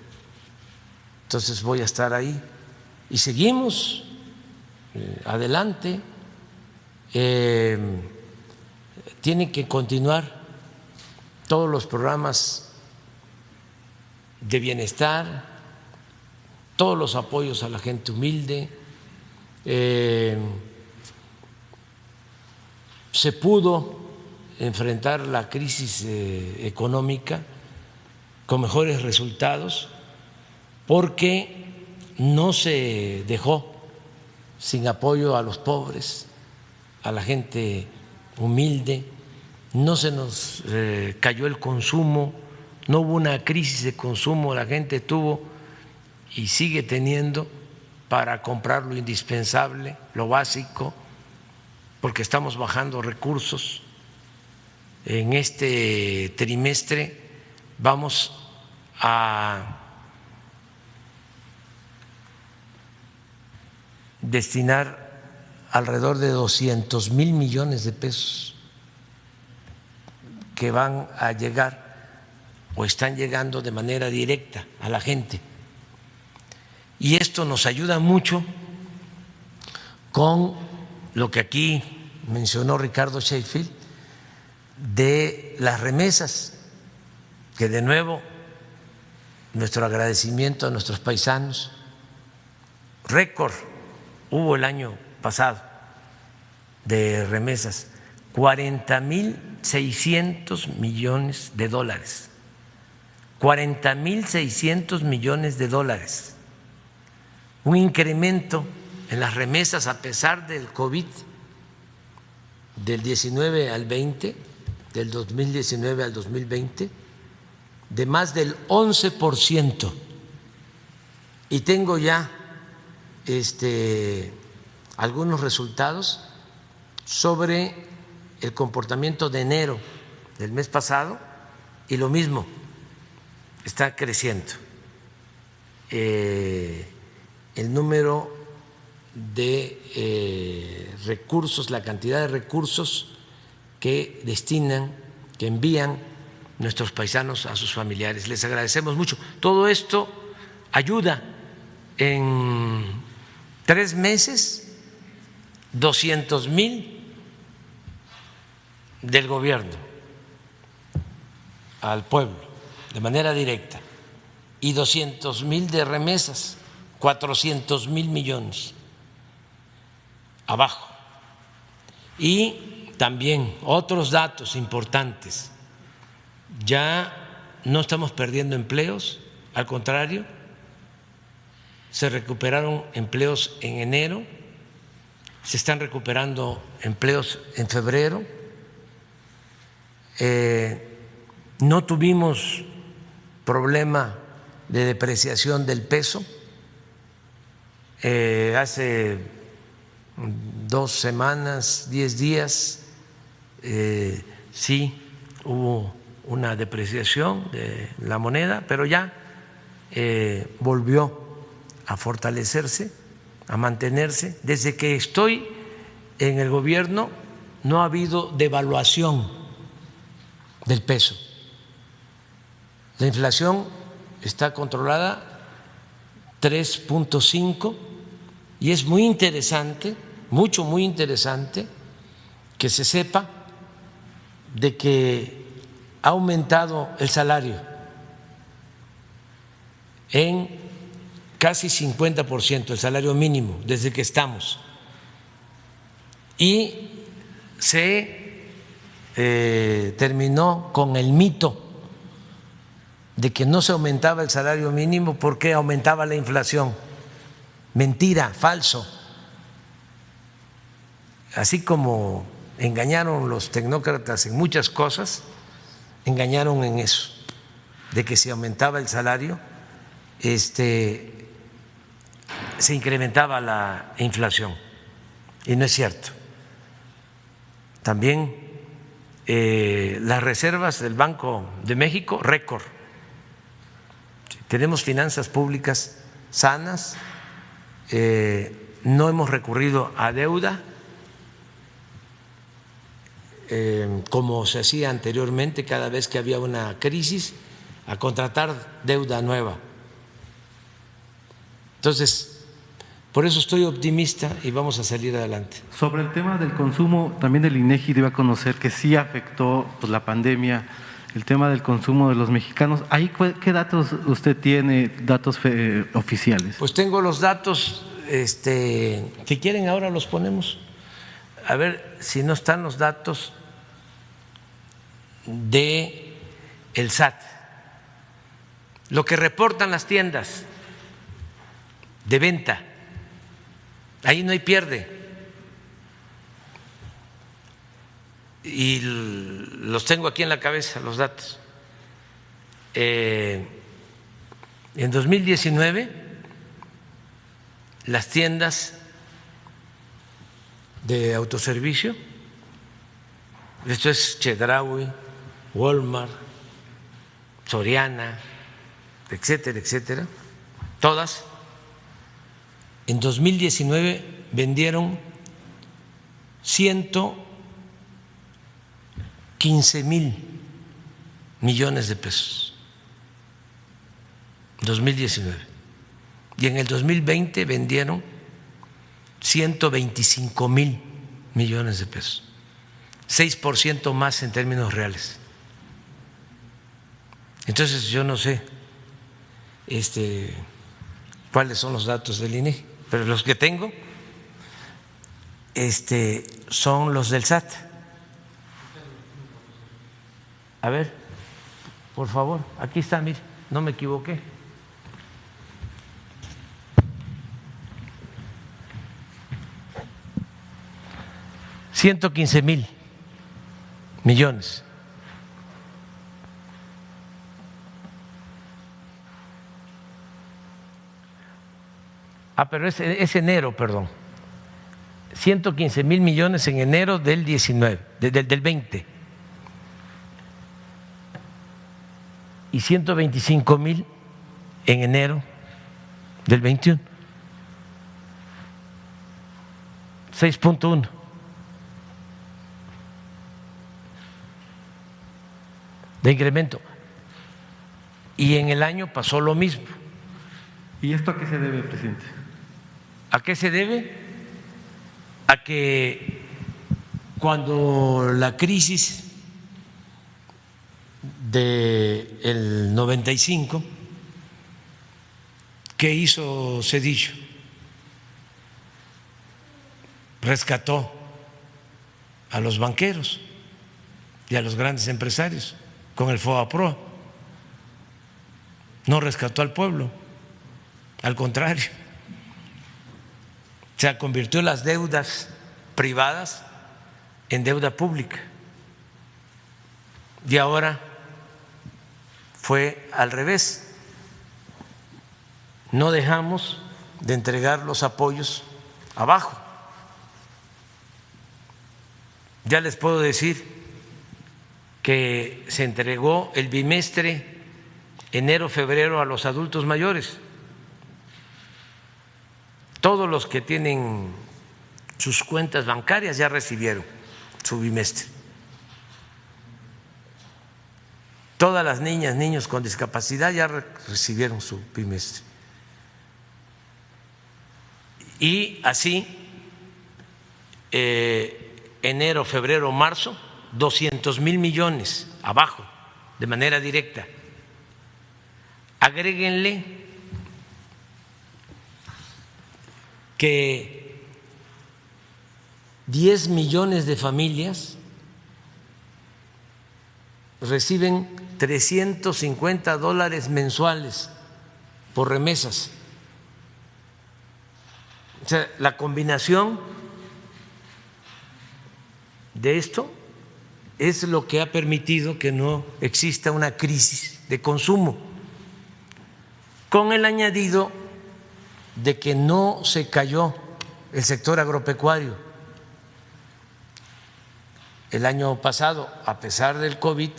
Entonces voy a estar ahí y seguimos adelante. Tienen que continuar todos los programas de bienestar, todos los apoyos a la gente humilde. Se pudo enfrentar la crisis económica con mejores resultados porque no se dejó sin apoyo a los pobres, a la gente humilde, no se nos cayó el consumo, no hubo una crisis de consumo, la gente tuvo y sigue teniendo para comprar lo indispensable, lo básico, porque estamos bajando recursos. En este trimestre vamos a destinar alrededor de 200,000 millones de pesos que van a llegar o están llegando de manera directa a la gente. Y esto nos ayuda mucho con lo que aquí mencionó Ricardo Sheffield de las remesas, que de nuevo nuestro agradecimiento a nuestros paisanos. Récord hubo el año pasado de remesas, 40,600 millones de dólares. 40,600 millones de dólares. Un incremento en las remesas a pesar del COVID, del 19 al 20, del 2019 al 2020, de más del 11%. Y tengo ya algunos resultados sobre el comportamiento de enero del mes pasado, y lo mismo, está creciendo el número de recursos, la cantidad de recursos que destinan, que envían nuestros paisanos a sus familiares. Les agradecemos mucho. Todo esto ayuda. En 3 meses, 200,000 del gobierno al pueblo de manera directa y 200,000 de remesas, 400,000 millones abajo. Y también otros datos importantes: ya no estamos perdiendo empleos, al contrario, se recuperaron empleos en enero, se están recuperando empleos en febrero, no tuvimos problema de depreciación del peso. Hace 2 semanas, 10 días, sí hubo una depreciación de la moneda, pero ya volvió a fortalecerse, a mantenerse. Desde que estoy en el gobierno no ha habido devaluación del peso. La inflación está controlada 3.5, y es muy interesante, muy interesante que se sepa de que ha aumentado el salario en casi 50%, el salario mínimo, desde que estamos. Y se terminó con el mito de que no se aumentaba el salario mínimo porque aumentaba la inflación. Mentira, falso. Así como engañaron los tecnócratas en muchas cosas, engañaron en eso, de que si aumentaba el salario, se incrementaba la inflación, y no es cierto. También las reservas del Banco de México, récord. Tenemos finanzas públicas sanas, no hemos recurrido a deuda como se hacía anteriormente cada vez que había una crisis, a contratar deuda nueva. Entonces, por eso estoy optimista y vamos a salir adelante. Sobre el tema del consumo, también el INEGI debe conocer que sí afectó la pandemia el tema del consumo de los mexicanos. ¿Ahí qué datos usted tiene, datos oficiales? Pues tengo los datos, si quieren ahora los ponemos. A ver si no están los datos de el SAT, lo que reportan las tiendas de venta. Ahí no hay pierde. Y los tengo aquí en la cabeza, los datos. En 2019, las tiendas de autoservicio, esto es Chedraui, Walmart, Soriana, etcétera, etcétera, todas, en 2019 vendieron 115,000 millones de pesos. 2019. Y en el 2020 vendieron 125,000 millones de pesos. 6% más en términos reales. Entonces yo no sé cuáles son los datos del INEGI, pero los que tengo son los del SAT. A ver, por favor, aquí está, mire, no me equivoqué. $115,000 millones. Pero es enero, perdón. 115,000 millones en enero del 19, del 20. Y 125,000 en enero del 21. 6.1. de incremento. Y en el año pasó lo mismo. ¿Y esto a qué se debe, presidente? ¿A qué se debe? A que cuando la crisis del 95, ¿qué hizo Zedillo? Rescató a los banqueros y a los grandes empresarios con el FOBAPROA. No rescató al pueblo, al contrario, se convirtió las deudas privadas en deuda pública. Y ahora fue al revés. No dejamos de entregar los apoyos abajo. Ya les puedo decir que se entregó el bimestre enero-febrero a los adultos mayores. Todos los que tienen sus cuentas bancarias ya recibieron su bimestre. Todas las niñas, niños con discapacidad ya recibieron su bimestre. Y así, enero, febrero, marzo, 200,000 millones abajo, de manera directa. Agréguenle que 10 millones de familias reciben $350 mensuales por remesas. O sea, la combinación de esto es lo que ha permitido que no exista una crisis de consumo, con el añadido de que no se cayó el sector agropecuario. El año pasado, a pesar del COVID,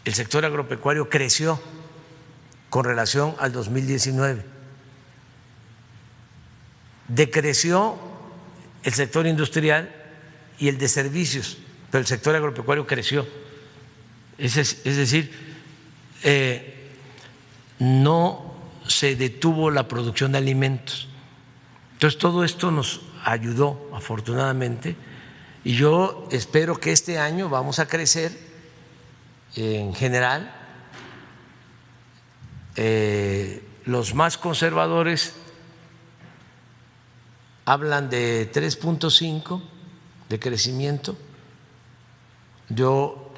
el sector agropecuario creció con relación al 2019. Decreció el sector industrial y el de servicios, pero el sector agropecuario creció. Es decir, no se detuvo la producción de alimentos. Entonces, todo esto nos ayudó, afortunadamente, y yo espero que este año vamos a crecer en general. Los más conservadores hablan de 3.5 de crecimiento. Yo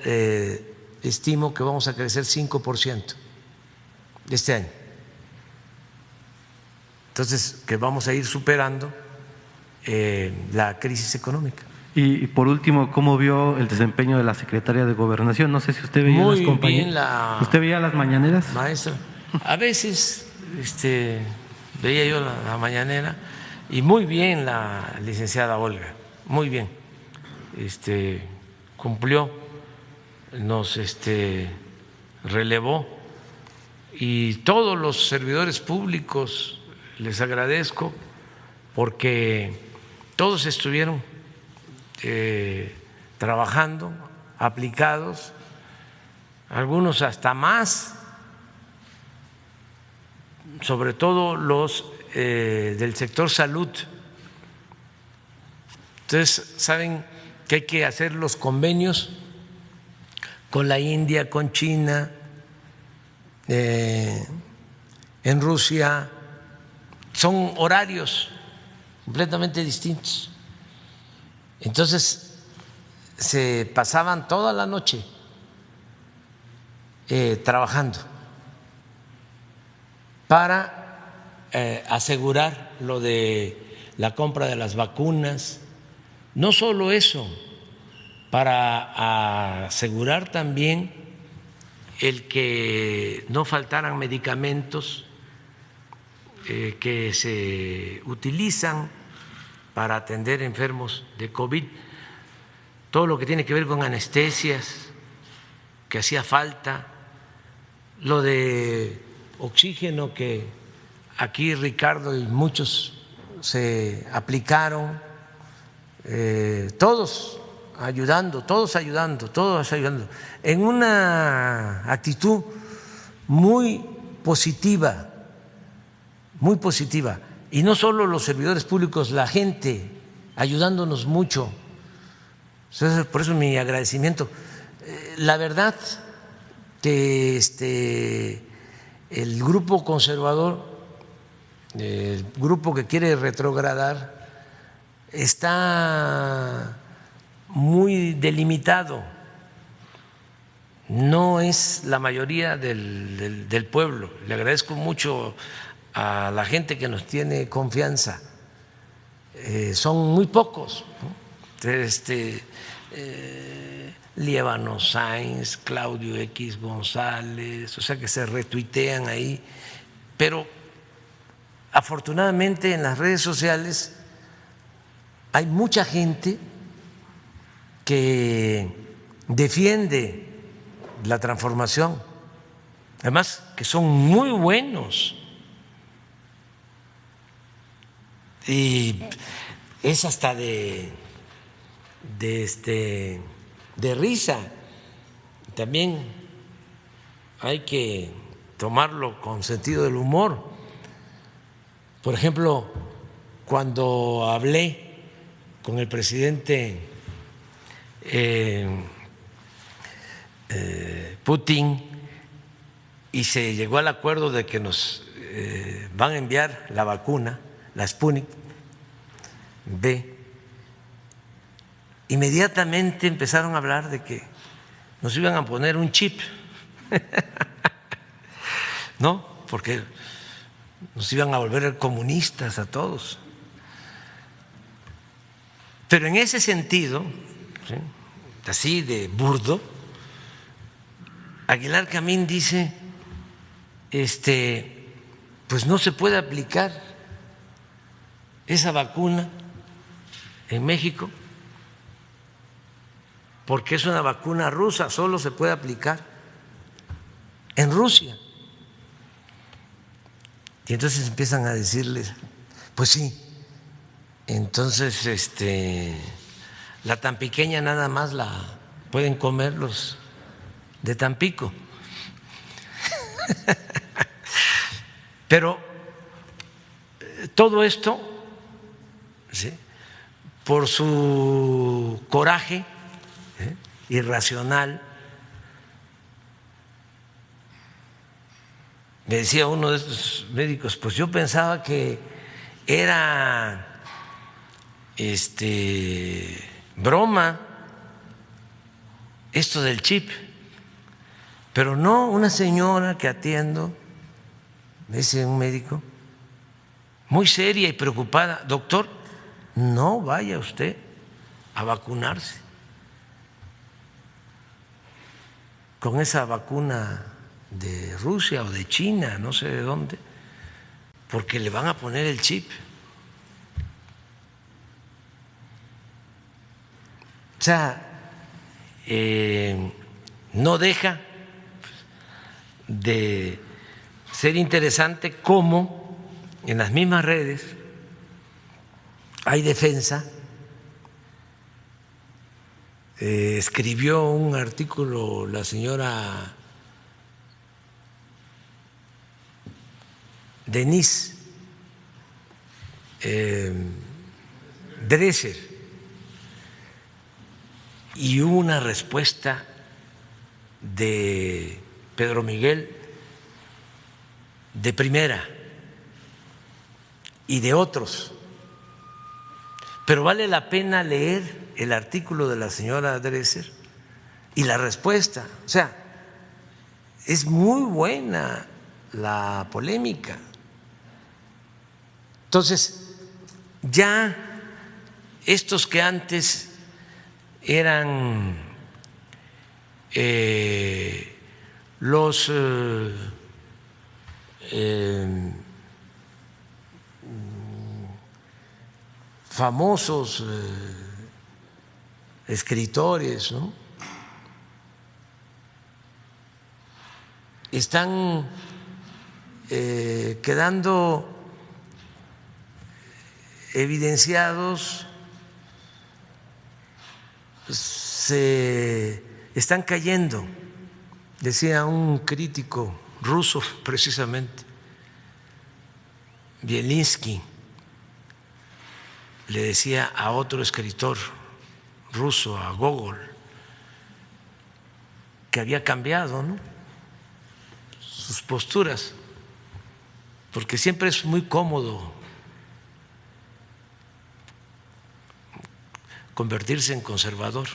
estimo que vamos a crecer 5% este año. Entonces, que vamos a ir superando la crisis económica. Y por último, ¿cómo vio el desempeño de la Secretaría de Gobernación? No sé si usted veía las compañías. ¿Usted veía las mañaneras? Maestra, a veces veía yo la mañanera, y muy bien la licenciada Olga, muy bien, cumplió, nos relevó, y todos los servidores públicos les agradezco porque todos estuvieron trabajando, aplicados, algunos hasta más, sobre todo los del sector salud. Entonces, saben que hay que hacer los convenios con la India, con China, en Rusia. Son horarios completamente distintos. Entonces, se pasaban toda la noche trabajando para asegurar lo de la compra de las vacunas. No solo eso, para asegurar también el que no faltaran medicamentos que se utilizan para atender enfermos de COVID, todo lo que tiene que ver con anestesias, que hacía falta, lo de oxígeno que aquí Ricardo y muchos se aplicaron, todos ayudando, en una actitud muy positiva, y no solo los servidores públicos, la gente ayudándonos mucho. Entonces, por eso mi agradecimiento. La verdad que el grupo conservador, el grupo que quiere retrogradar, está muy delimitado, no es la mayoría del pueblo. Le agradezco mucho a la gente que nos tiene confianza, son muy pocos, ¿no? Líbano Sáenz, Claudio X González, o sea que se retuitean ahí, pero afortunadamente en las redes sociales hay mucha gente que defiende la transformación, además que son muy buenos, y es hasta de risa. También hay que tomarlo con sentido del humor. Por ejemplo, cuando hablé con el presidente Putin y se llegó al acuerdo de que nos van a enviar la vacuna, la Sputnik V, inmediatamente empezaron a hablar de que nos iban a poner un chip, ¿no? Porque nos iban a volver comunistas a todos. Pero en ese sentido, ¿sí?, así de burdo, Aguilar Camín dice, pues no se puede aplicar esa vacuna en México porque es una vacuna rusa, solo se puede aplicar en Rusia. Y entonces empiezan a decirles, pues sí, entonces la tan pequeña nada más la pueden comer los de Tampico. Pero todo esto, ¿sí?, por su coraje irracional. Me decía uno de estos médicos, pues yo pensaba que era broma esto del chip, pero no. Una señora que atiendo, me dice un médico, muy seria y preocupada, doctor, no vaya usted a vacunarse con esa vacuna de Rusia o de China, no sé de dónde, porque le van a poner el chip. O sea, no deja de ser interesante cómo en las mismas redes hay defensa. Escribió un artículo la señora Denise Dresser y hubo una respuesta de Pedro Miguel de primera y de otros, pero vale la pena leer el artículo de la señora Dresser y la respuesta. O sea, es muy buena la polémica. Entonces, ya estos que antes eran los famosos escritores, ¿no?, están quedando evidenciados, se están cayendo. Decía un crítico ruso, precisamente, Bielinski, le decía a otro escritor ruso, a Gogol, que había cambiado, ¿no?, sus posturas, porque siempre es muy cómodo convertirse en conservador,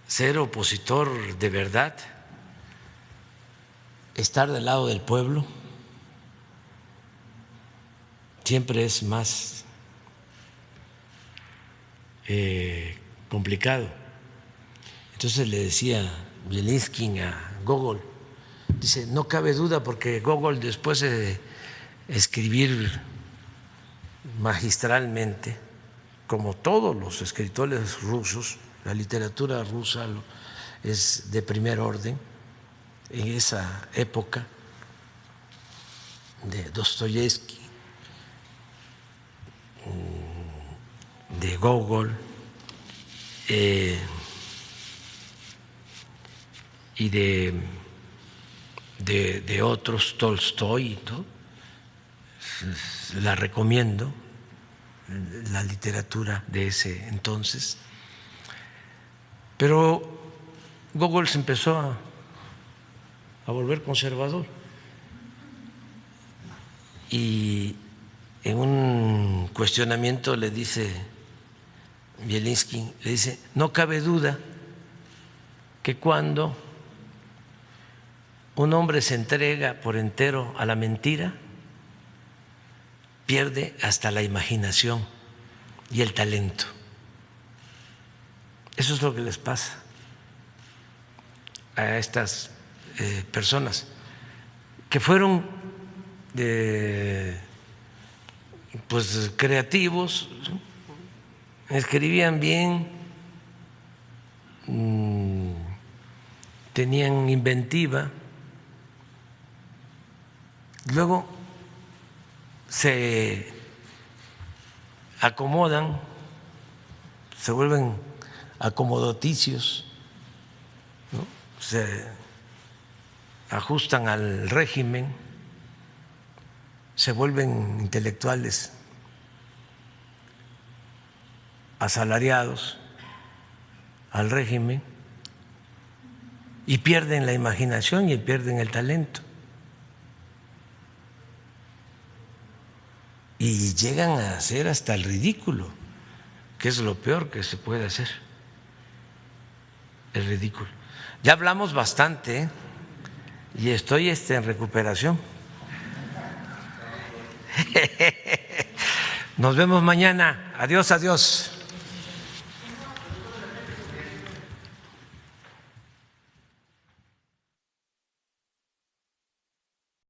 ser opositor de verdad, estar del lado del pueblo, siempre es más complicado. Entonces le decía Bielinski a Gogol, dice, no cabe duda, porque Gogol, después de escribir magistralmente, como todos los escritores rusos, la literatura rusa es de primer orden, en esa época de Dostoyevsky, de Gogol y de otros, Tolstoy, ¿no? La recomiendo, la literatura de ese entonces. Pero Gogol se empezó a volver conservador y en un cuestionamiento le dice Bielinski, le dice, no cabe duda que cuando un hombre se entrega por entero a la mentira, pierde hasta la imaginación y el talento. Eso es lo que les pasa a estas personas que fueron pues creativos, escribían bien, tenían inventiva, luego se acomodan, se vuelven acomodaticios, ¿no?, se ajustan al régimen, se vuelven intelectuales asalariados al régimen y pierden la imaginación y pierden el talento. Y llegan a hacer hasta el ridículo, que es lo peor que se puede hacer, el ridículo. Ya hablamos bastante, ¿eh?, y estoy en recuperación. Nos vemos mañana. Adiós, adiós.